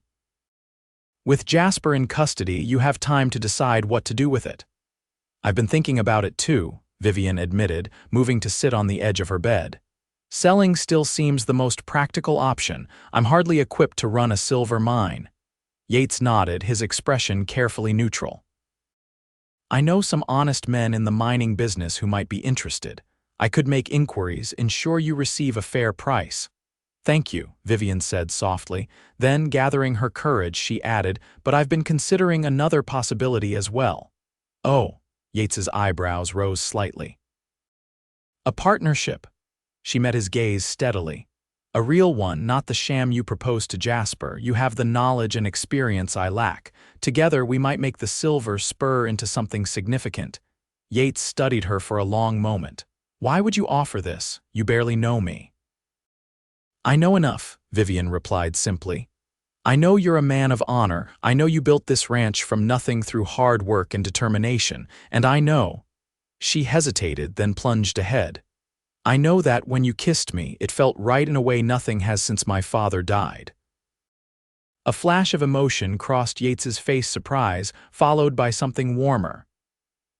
"With Jasper in custody, you have time to decide what to do with it." "I've been thinking about it too," Vivian admitted, moving to sit on the edge of her bed. "Selling still seems the most practical option. I'm hardly equipped to run a silver mine." Yates nodded, his expression carefully neutral. "I know some honest men in the mining business who might be interested. I could make inquiries, ensure you receive a fair price." "Thank you," Vivian said softly. Then, gathering her courage, she added, "But I've been considering another possibility as well." "Oh," Yates's eyebrows rose slightly. "A partnership." She met his gaze steadily. "A real one, not the sham you proposed to Jasper. You have the knowledge and experience I lack. Together we might make the Silver Spur into something significant." Yates studied her for a long moment. "Why would you offer this? You barely know me." "I know enough," Vivian replied simply. "I know you're a man of honor. I know you built this ranch from nothing through hard work and determination. And I know—" She hesitated, then plunged ahead. "I know that when you kissed me, it felt right in a way nothing has since my father died." A flash of emotion crossed Yates's face, surprise, followed by something warmer.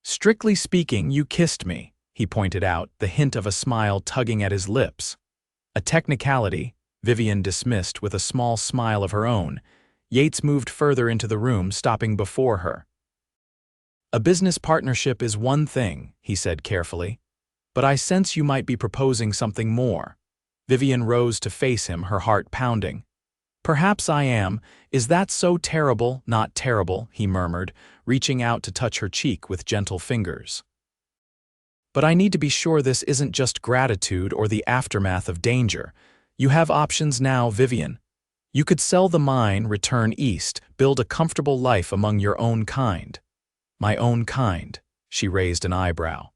"Strictly speaking, you kissed me," he pointed out, the hint of a smile tugging at his lips. A technicality, Vivian dismissed with a small smile of her own. Yates moved further into the room, stopping before her. "A business partnership is one thing," he said carefully. "But I sense you might be proposing something more." Vivian rose to face him, her heart pounding. Perhaps I am. Is that so terrible, not terrible, he murmured, reaching out to touch her cheek with gentle fingers. But I need to be sure this isn't just gratitude or the aftermath of danger. You have options now, Vivian. You could sell the mine, return east, build a comfortable life among your own kind. My own kind, she raised an eyebrow.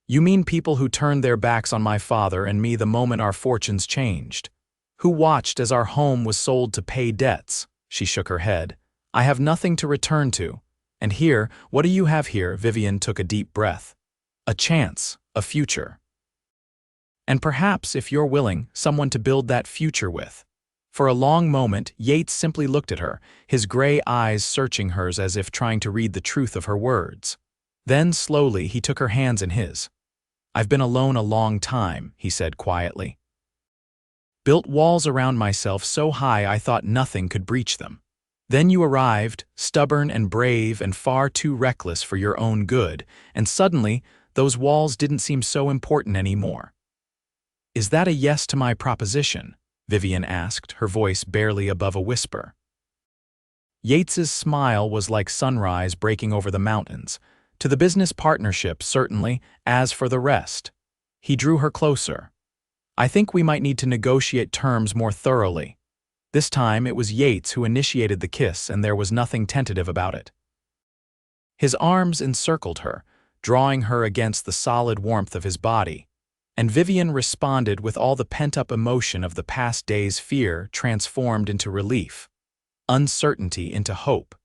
You mean people who turned their backs on my father and me the moment our fortunes changed? Who watched as our home was sold to pay debts? She shook her head. I have nothing to return to. And here, what do you have here? Vivian took a deep breath. A chance, a future. And perhaps, if you're willing, someone to build that future with. For a long moment, Yates simply looked at her, his gray eyes searching hers as if trying to read the truth of her words. Then, slowly, he took her hands in his. I've been alone a long time, he said quietly. Built walls around myself so high I thought nothing could breach them. Then you arrived, stubborn and brave and far too reckless for your own good, and suddenly, those walls didn't seem so important anymore. Is that a yes to my proposition? Vivian asked, her voice barely above a whisper. Yates's smile was like sunrise breaking over the mountains. To the business partnership, certainly, as for the rest. He drew her closer. I think we might need to negotiate terms more thoroughly. This time it was Yates who initiated the kiss, and there was nothing tentative about it. His arms encircled her, drawing her against the solid warmth of his body, and Vivian responded with all the pent-up emotion of the past day's fear transformed into relief, uncertainty into hope,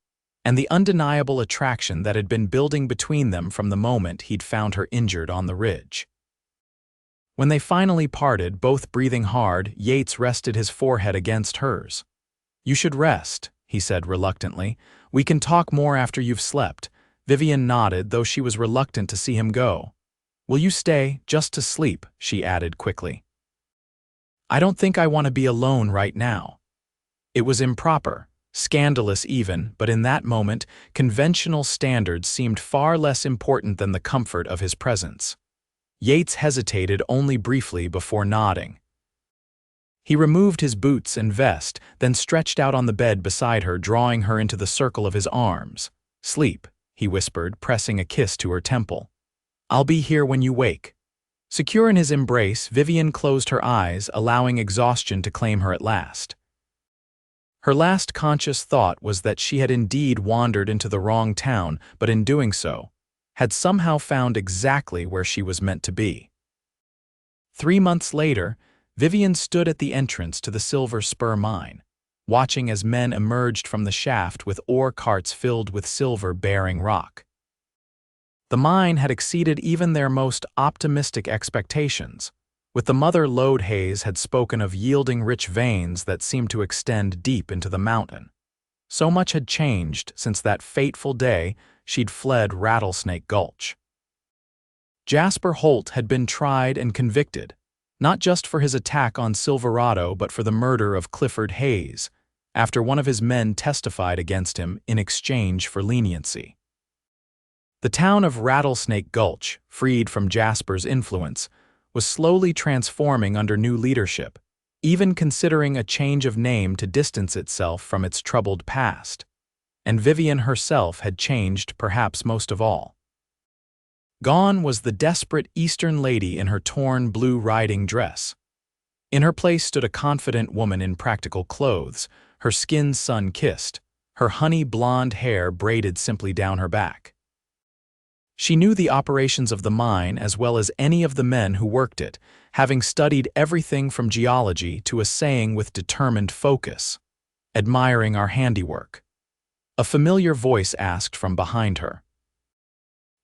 and the undeniable attraction that had been building between them from the moment he'd found her injured on the ridge. When they finally parted, both breathing hard, Yates rested his forehead against hers. You should rest, he said reluctantly. We can talk more after you've slept. Vivian nodded, though she was reluctant to see him go. Will you stay, just to sleep? She added quickly. I don't think I want to be alone right now. It was improper, scandalous even, but in that moment, conventional standards seemed far less important than the comfort of his presence. Yates hesitated only briefly before nodding. He removed his boots and vest, then stretched out on the bed beside her, drawing her into the circle of his arms. Sleep, he whispered, pressing a kiss to her temple. I'll be here when you wake. Secure in his embrace, Vivian closed her eyes, allowing exhaustion to claim her at last. Her last conscious thought was that she had indeed wandered into the wrong town, but in doing so, had somehow found exactly where she was meant to be. 3 months later, Vivian stood at the entrance to the Silver Spur mine, watching as men emerged from the shaft with ore carts filled with silver-bearing rock. The mine had exceeded even their most optimistic expectations, with the mother lode haze had spoken of yielding rich veins that seemed to extend deep into the mountain. So much had changed since that fateful day she'd fled Rattlesnake Gulch. Jasper Holt had been tried and convicted, not just for his attack on Silverado but for the murder of Clifford Hayes, after one of his men testified against him in exchange for leniency. The town of Rattlesnake Gulch, freed from Jasper's influence, was slowly transforming under new leadership, even considering a change of name to distance itself from its troubled past. And Vivian herself had changed perhaps most of all. Gone was the desperate Eastern lady in her torn blue riding dress. In her place stood a confident woman in practical clothes, her skin sun-kissed, her honey blonde hair braided simply down her back. She knew the operations of the mine as well as any of the men who worked it, having studied everything from geology to assaying with determined focus, admiring our handiwork. A familiar voice asked from behind her.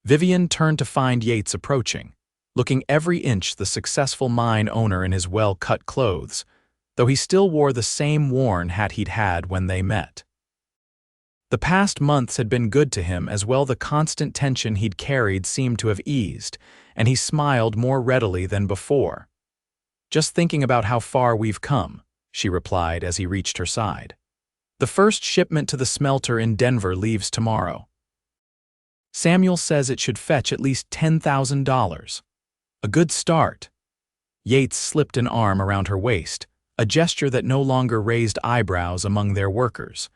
Vivian turned to find Yates approaching, looking every inch the successful mine owner in his well-cut clothes, though he still wore the same worn hat he'd had when they met. The past months had been good to him as well. The constant tension he'd carried seemed to have eased, and he smiled more readily than before. Just thinking about how far we've come, she replied as he reached her side. The first shipment to the smelter in Denver leaves tomorrow. Samuel says it should fetch at least $10,000. A good start. Yates slipped an arm around her waist, a gesture that no longer raised eyebrows among their workers.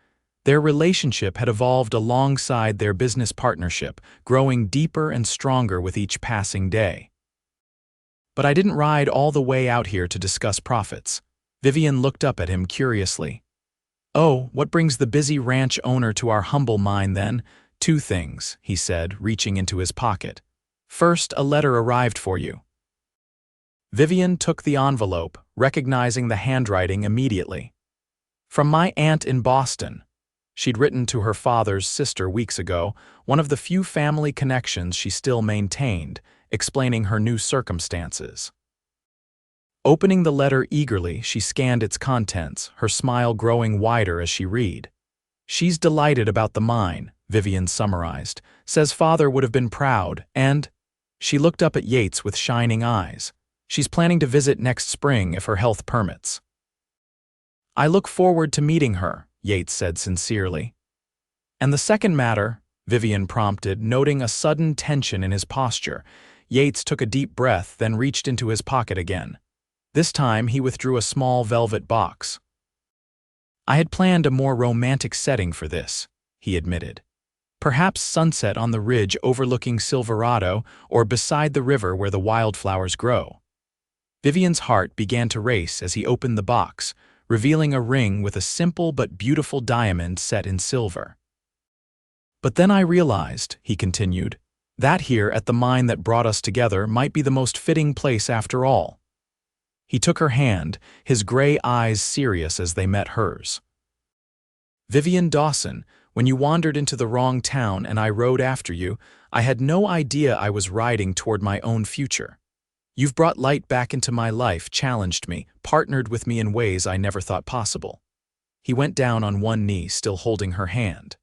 Their relationship had evolved alongside their business partnership, growing deeper and stronger with each passing day. "But I didn't ride all the way out here to discuss profits." Vivian looked up at him curiously. "Oh, what brings the busy ranch owner to our humble mine then?" "Two things," he said, reaching into his pocket. "First, a letter arrived for you." Vivian took the envelope, recognizing the handwriting immediately. "From my aunt in Boston." She'd written to her father's sister weeks ago, one of the few family connections she still maintained, explaining her new circumstances. Opening the letter eagerly, she scanned its contents, her smile growing wider as she read. "She's delighted about the mine," Vivian summarized. "Says father would have been proud, and—" She looked up at Yates with shining eyes. "She's planning to visit next spring if her health permits." "I look forward to meeting her," Yates said sincerely. "And the second matter," Vivian prompted, noting a sudden tension in his posture. Yates took a deep breath, then reached into his pocket again. This time he withdrew a small velvet box. "I had planned a more romantic setting for this," he admitted. "Perhaps sunset on the ridge overlooking Silverado or beside the river where the wildflowers grow." Vivian's heart began to race as he opened the box, revealing a ring with a simple but beautiful diamond set in silver. "But then I realized," he continued, "that here at the mine that brought us together might be the most fitting place after all." He took her hand, his gray eyes serious as they met hers. "Vivian Dawson, when you wandered into the wrong town and I rode after you, I had no idea I was riding toward my own future. You've brought light back into my life, challenged me, partnered with me in ways I never thought possible." He went down on one knee, still holding her hand.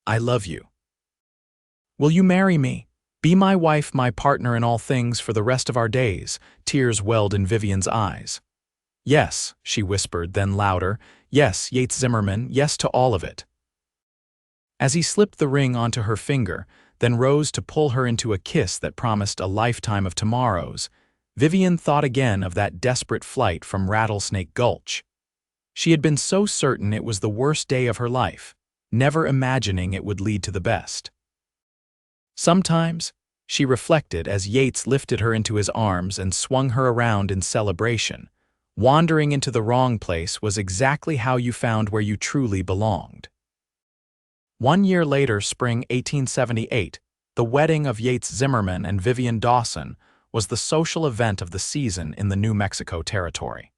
"I love you. Will you marry me? Be my wife, my partner in all things for the rest of our days?" Tears welled in Vivian's eyes. "Yes," she whispered, then louder. "Yes, Yates Zimmerman, yes to all of it." As he slipped the ring onto her finger, then rose to pull her into a kiss that promised a lifetime of tomorrows, Vivian thought again of that desperate flight from Rattlesnake Gulch. She had been so certain it was the worst day of her life, never imagining it would lead to the best. Sometimes, she reflected as Yates lifted her into his arms and swung her around in celebration, wandering into the wrong place was exactly how you found where you truly belonged. 1 year later, spring 1878, the wedding of Yates Zimmerman and Vivian Dawson was the social event of the season in the New Mexico territory.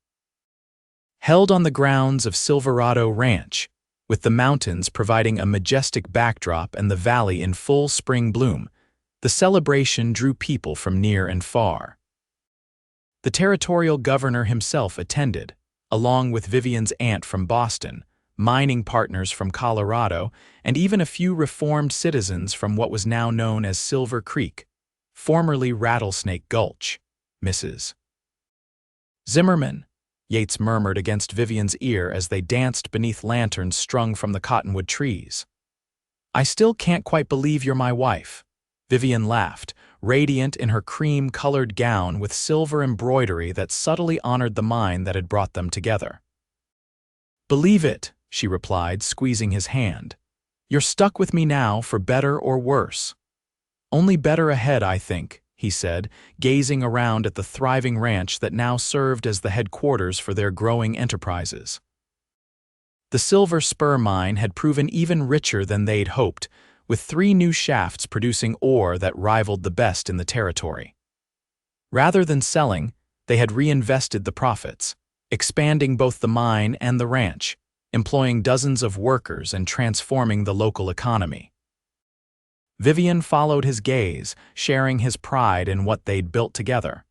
Held on the grounds of Silverado Ranch, with the mountains providing a majestic backdrop and the valley in full spring bloom, the celebration drew people from near and far. The territorial governor himself attended, along with Vivian's aunt from Boston, mining partners from Colorado, and even a few reformed citizens from what was now known as Silver Creek, formerly Rattlesnake Gulch. "Mrs. Zimmerman," Yates murmured against Vivian's ear as they danced beneath lanterns strung from the cottonwood trees. "I still can't quite believe you're my wife." Vivian laughed, radiant in her cream-colored gown with silver embroidery that subtly honored the mine that had brought them together. "Believe it," she replied, squeezing his hand. "You're stuck with me now for better or worse." "Only better ahead, I think," he said, gazing around at the thriving ranch that now served as the headquarters for their growing enterprises. The Silver Spur mine had proven even richer than they'd hoped, with 3 new shafts producing ore that rivaled the best in the territory. Rather than selling, they had reinvested the profits, expanding both the mine and the ranch, employing dozens of workers and transforming the local economy. Vivian followed his gaze, sharing his pride in what they'd built together.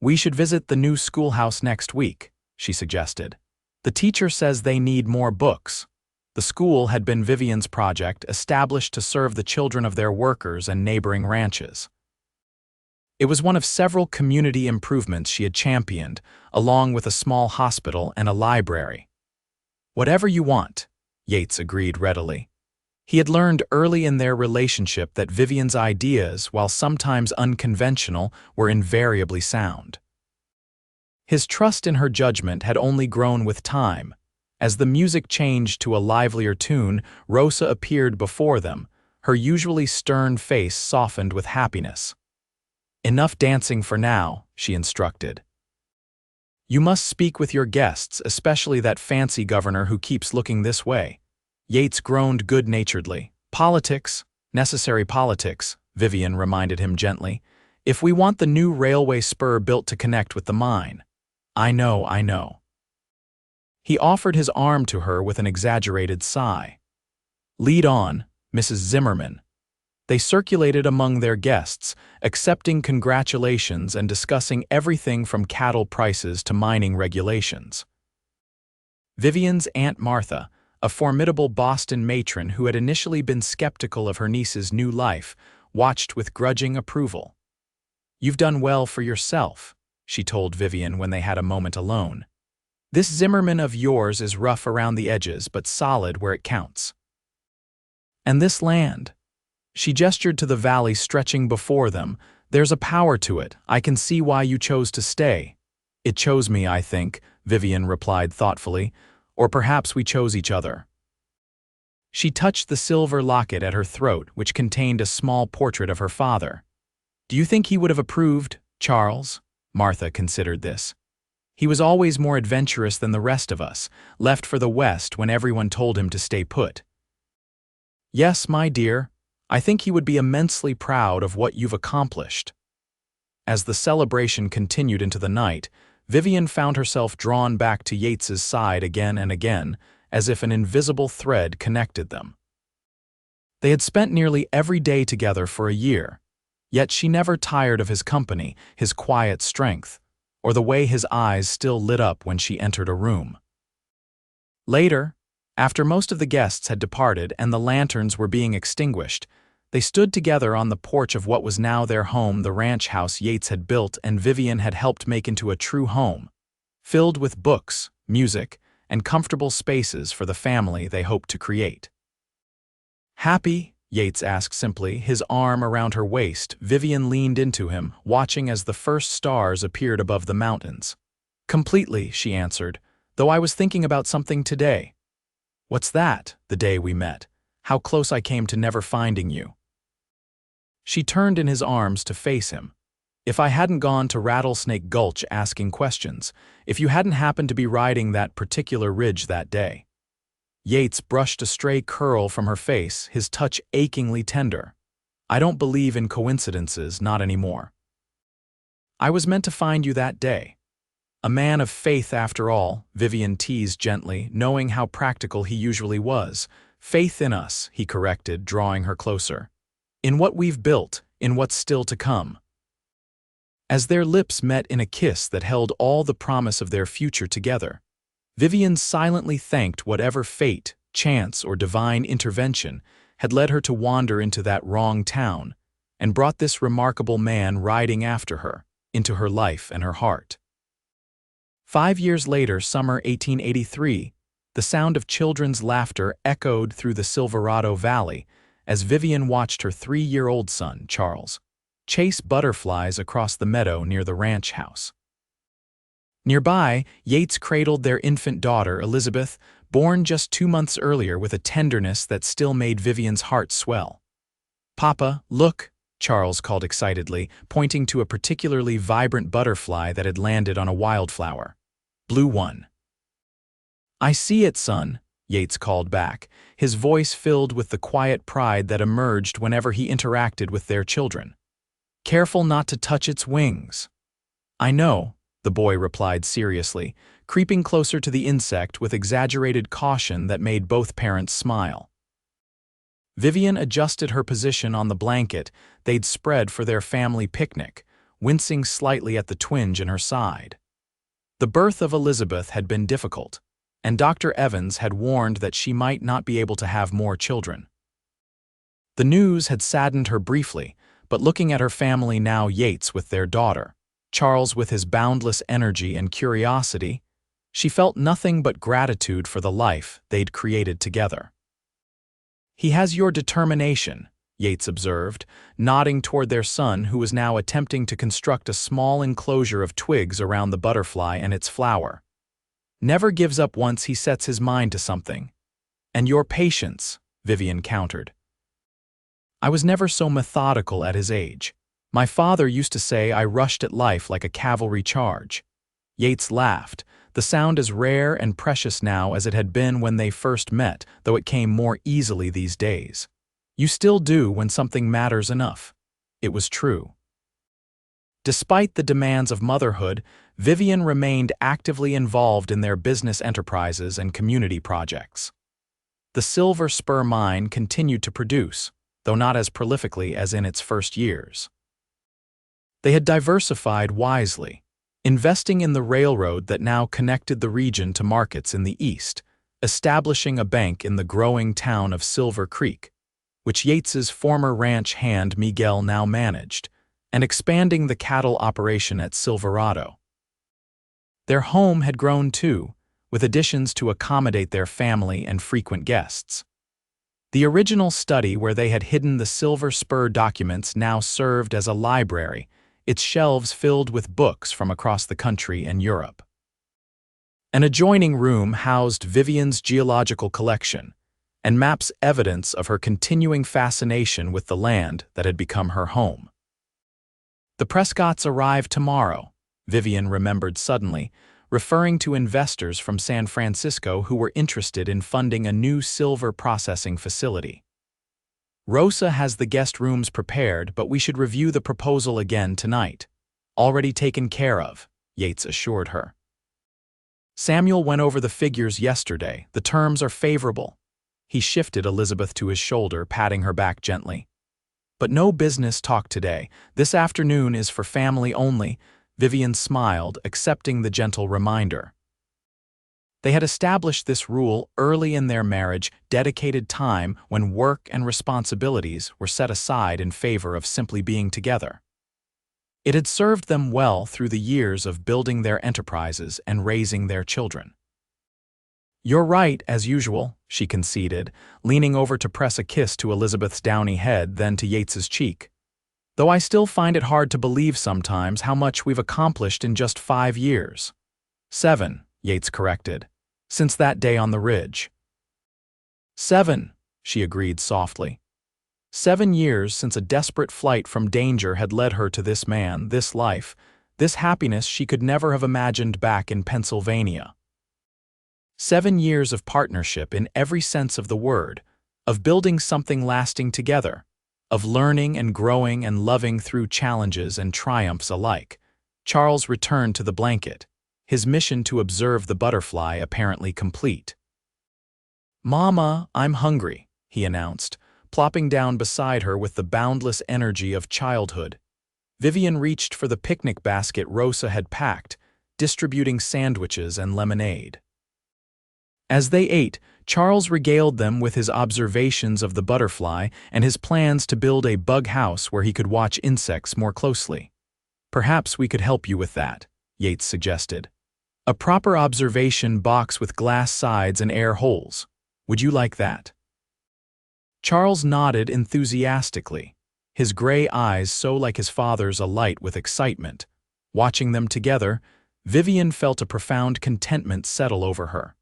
"We should visit the new schoolhouse next week," she suggested. "The teacher says they need more books." The school had been Vivian's project, established to serve the children of their workers and neighboring ranches. It was one of several community improvements she had championed, along with a small hospital and a library. "Whatever you want," Yates agreed readily. He had learned early in their relationship that Vivian's ideas, while sometimes unconventional, were invariably sound. His trust in her judgment had only grown with time. As the music changed to a livelier tune, Rosa appeared before them, her usually stern face softened with happiness. "Enough dancing for now," she instructed. "You must speak with your guests, especially that fancy governor who keeps looking this way." Yates groaned good-naturedly. "Politics, necessary politics," Vivian reminded him gently. "If we want the new railway spur built to connect with the mine." I know." He offered his arm to her with an exaggerated sigh. "Lead on, Mrs. Zimmerman." They circulated among their guests, accepting congratulations and discussing everything from cattle prices to mining regulations. Vivian's Aunt Martha, a formidable Boston matron who had initially been skeptical of her niece's new life, watched with grudging approval. "You've done well for yourself," she told Vivian when they had a moment alone. "This Zimmerman of yours is rough around the edges but solid where it counts. And this land," she gestured to the valley stretching before them, "there's a power to it. I can see why you chose to stay." "It chose me, I think," Vivian replied thoughtfully, "or perhaps we chose each other." She touched the silver locket at her throat, which contained a small portrait of her father. "Do you think he would have approved, Charles?" Martha considered this. "He was always more adventurous than the rest of us, left for the West when everyone told him to stay put." "Yes, my dear, I think he would be immensely proud of what you've accomplished." As the celebration continued into the night, Vivian found herself drawn back to Yates's side again and again, as if an invisible thread connected them. They had spent nearly every day together for a year, yet she never tired of his company, his quiet strength, or the way his eyes still lit up when she entered a room. Later, after most of the guests had departed and the lanterns were being extinguished, they stood together on the porch of what was now their home, the ranch house Yates had built and Vivian had helped make into a true home, filled with books, music, and comfortable spaces for the family they hoped to create. "Happy?" Yates asked simply, his arm around her waist. Vivian leaned into him, watching as the first stars appeared above the mountains. "Completely," she answered, "though I was thinking about something today." "What's that?" "The day we met. How close I came to never finding you." She turned in his arms to face him. "If I hadn't gone to Rattlesnake Gulch asking questions, if you hadn't happened to be riding that particular ridge that day." Yates brushed a stray curl from her face, his touch achingly tender. "I don't believe in coincidences, not anymore. I was meant to find you that day." "A man of faith after all," Vivian teased gently, knowing how practical he usually was. "Faith in us," he corrected, drawing her closer. "In what we've built, in what's still to come." As their lips met in a kiss that held all the promise of their future together, Vivian silently thanked whatever fate, chance, or divine intervention had led her to wander into that wrong town and brought this remarkable man riding after her into her life and her heart. 5 years later, summer 1883, the sound of children's laughter echoed through the Silverado Valley as Vivian watched her 3-year-old son, Charles, chase butterflies across the meadow near the ranch house. Nearby, Yates cradled their infant daughter, Elizabeth, born just 2 months earlier, with a tenderness that still made Vivian's heart swell. "Papa, look," Charles called excitedly, pointing to a particularly vibrant butterfly that had landed on a wildflower. "Blue one." "I see it, son," Yates called back, his voice filled with the quiet pride that emerged whenever he interacted with their children. "Careful not to touch its wings." "I know," the boy replied seriously, creeping closer to the insect with exaggerated caution that made both parents smile. Vivian adjusted her position on the blanket they'd spread for their family picnic, wincing slightly at the twinge in her side. The birth of Elizabeth had been difficult, and Dr. Evans had warned that she might not be able to have more children. The news had saddened her briefly, but looking at her family now, Yates with their daughter, Charles with his boundless energy and curiosity, she felt nothing but gratitude for the life they'd created together. "He has your determination," Yates observed, nodding toward their son who was now attempting to construct a small enclosure of twigs around the butterfly and its flower. Never gives up once he sets his mind to something. And your patience, Vivian countered. I was never so methodical at his age. My father used to say I rushed at life like a cavalry charge. Yates laughed, the sound as rare and precious now as it had been when they first met, though it came more easily these days. You still do when something matters enough. It was true. Despite the demands of motherhood, Vivian remained actively involved in their business enterprises and community projects. The Silver Spur mine continued to produce, though not as prolifically as in its first years. They had diversified wisely, investing in the railroad that now connected the region to markets in the east, establishing a bank in the growing town of Silver Creek, which Yates's former ranch hand Miguel now managed, and expanding the cattle operation at Silverado. Their home had grown too, with additions to accommodate their family and frequent guests. The original study where they had hidden the Silver Spur documents now served as a library, its shelves filled with books from across the country and Europe. An adjoining room housed Vivian's geological collection, and maps evidence of her continuing fascination with the land that had become her home. The Prescotts arrive tomorrow, Vivian remembered suddenly, referring to investors from San Francisco who were interested in funding a new silver processing facility. Rosa has the guest rooms prepared, but we should review the proposal again tonight. Already taken care of, Yates assured her. Samuel went over the figures yesterday. The terms are favorable. He shifted Elizabeth to his shoulder, patting her back gently. But no business talk today. This afternoon is for family only. Vivian smiled, accepting the gentle reminder. They had established this rule early in their marriage, dedicated time when work and responsibilities were set aside in favor of simply being together. It had served them well through the years of building their enterprises and raising their children. You're right, as usual, she conceded, leaning over to press a kiss to Elizabeth's downy head, then to Yates's cheek. Though I still find it hard to believe sometimes how much we've accomplished in just 5 years. 7, Yates corrected, since that day on the ridge. 7, she agreed softly. 7 years since a desperate flight from danger had led her to this man, this life, this happiness she could never have imagined back in Pennsylvania. 7 years of partnership in every sense of the word, of building something lasting together, of learning and growing and loving through challenges and triumphs alike. Charles returned to the blanket, his mission to observe the butterfly apparently complete. "Mama, I'm hungry," he announced, plopping down beside her with the boundless energy of childhood. Vivian reached for the picnic basket Rosa had packed, distributing sandwiches and lemonade. As they ate, Charles regaled them with his observations of the butterfly and his plans to build a bug house where he could watch insects more closely. "Perhaps we could help you with that," Yates suggested. "A proper observation box with glass sides and air holes. Would you like that?" Charles nodded enthusiastically, his gray eyes so like his father's alight with excitement. Watching them together, Vivian felt a profound contentment settle over her.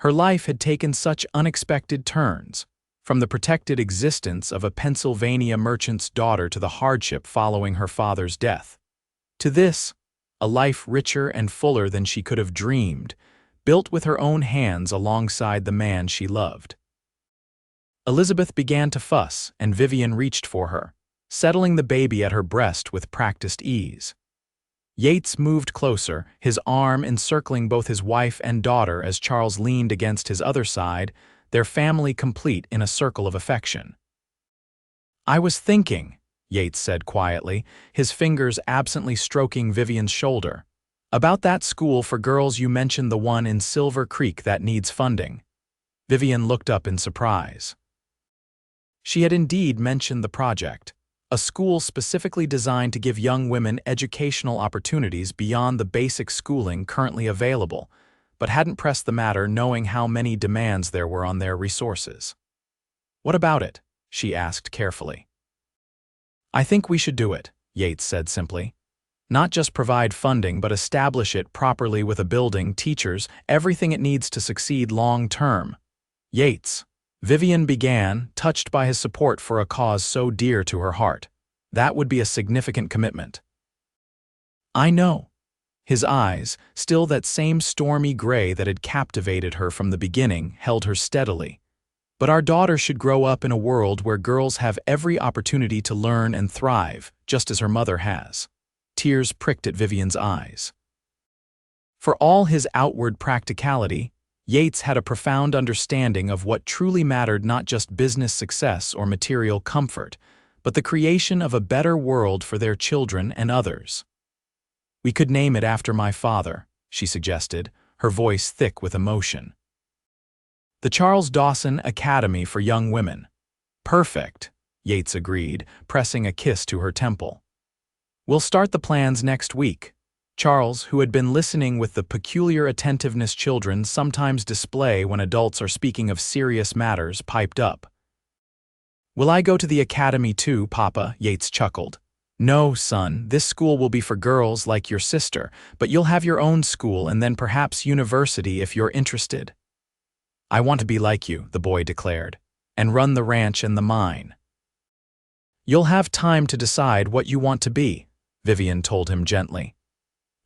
Her life had taken such unexpected turns, from the protected existence of a Pennsylvania merchant's daughter to the hardship following her father's death. To this, a life richer and fuller than she could have dreamed, built with her own hands alongside the man she loved. Elizabeth began to fuss, and Vivian reached for her, settling the baby at her breast with practiced ease. Yates moved closer, his arm encircling both his wife and daughter as Charles leaned against his other side, their family complete in a circle of affection. "I was thinking," Yates said quietly, his fingers absently stroking Vivian's shoulder, "about that school for girls you mentioned, the one in Silver Creek that needs funding." Vivian looked up in surprise. She had indeed mentioned the project, a school specifically designed to give young women educational opportunities beyond the basic schooling currently available, but hadn't pressed the matter knowing how many demands there were on their resources. "What about it?" she asked carefully. I think we should do it, Yates said simply. Not just provide funding, but establish it properly with a building, teachers, everything it needs to succeed long-term. Yates. Vivian began, touched by his support for a cause so dear to her heart. That would be a significant commitment. I know. His eyes, still that same stormy gray that had captivated her from the beginning, held her steadily. But our daughter should grow up in a world where girls have every opportunity to learn and thrive, just as her mother has. Tears pricked at Vivian's eyes. For all his outward practicality, Yates had a profound understanding of what truly mattered, not just business success or material comfort, but the creation of a better world for their children and others. We could name it after my father, she suggested, her voice thick with emotion. The Charles Dawson Academy for Young Women. Perfect, Yates agreed, pressing a kiss to her temple. We'll start the plans next week. Charles, who had been listening with the peculiar attentiveness children sometimes display when adults are speaking of serious matters, piped up. Will I go to the academy too, Papa? Yates chuckled. No, son, this school will be for girls like your sister, but you'll have your own school and then perhaps university if you're interested. I want to be like you, the boy declared, and run the ranch and the mine. You'll have time to decide what you want to be, Vivian told him gently.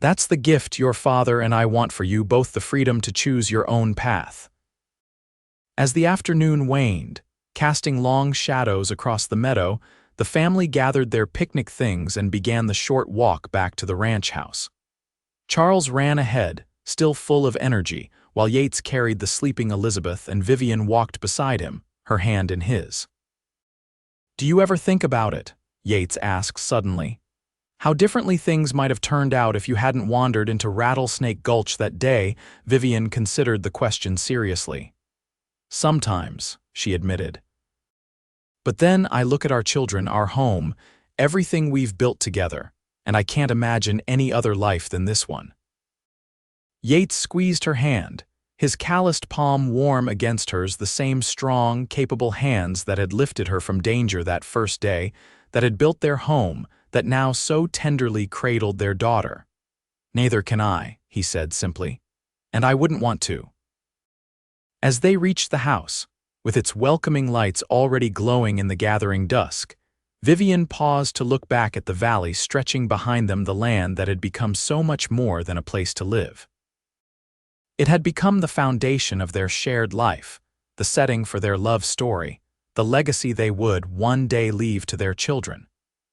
That's the gift your father and I want for you, both the freedom to choose your own path. As the afternoon waned, casting long shadows across the meadow, the family gathered their picnic things and began the short walk back to the ranch house. Charles ran ahead, still full of energy, while Yates carried the sleeping Elizabeth and Vivian walked beside him, her hand in his. Do you ever think about it? Yates asked suddenly. How differently things might have turned out if you hadn't wandered into Rattlesnake Gulch that day. Vivian considered the question seriously. Sometimes, she admitted. But then I look at our children, our home, everything we've built together, and I can't imagine any other life than this one. Yates squeezed her hand, his calloused palm warm against hers, the same strong, capable hands that had lifted her from danger that first day, that had built their home, that now so tenderly cradled their daughter. Neither can I, he said simply, and I wouldn't want to. As they reached the house, with its welcoming lights already glowing in the gathering dusk, Vivian paused to look back at the valley stretching behind them, the land that had become so much more than a place to live. It had become the foundation of their shared life, the setting for their love story, the legacy they would one day leave to their children.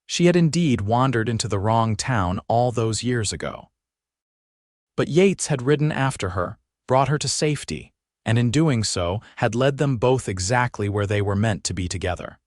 She had indeed wandered into the wrong town all those years ago. But Yates had ridden after her, brought her to safety, and in doing so had led them both exactly where they were meant to be together.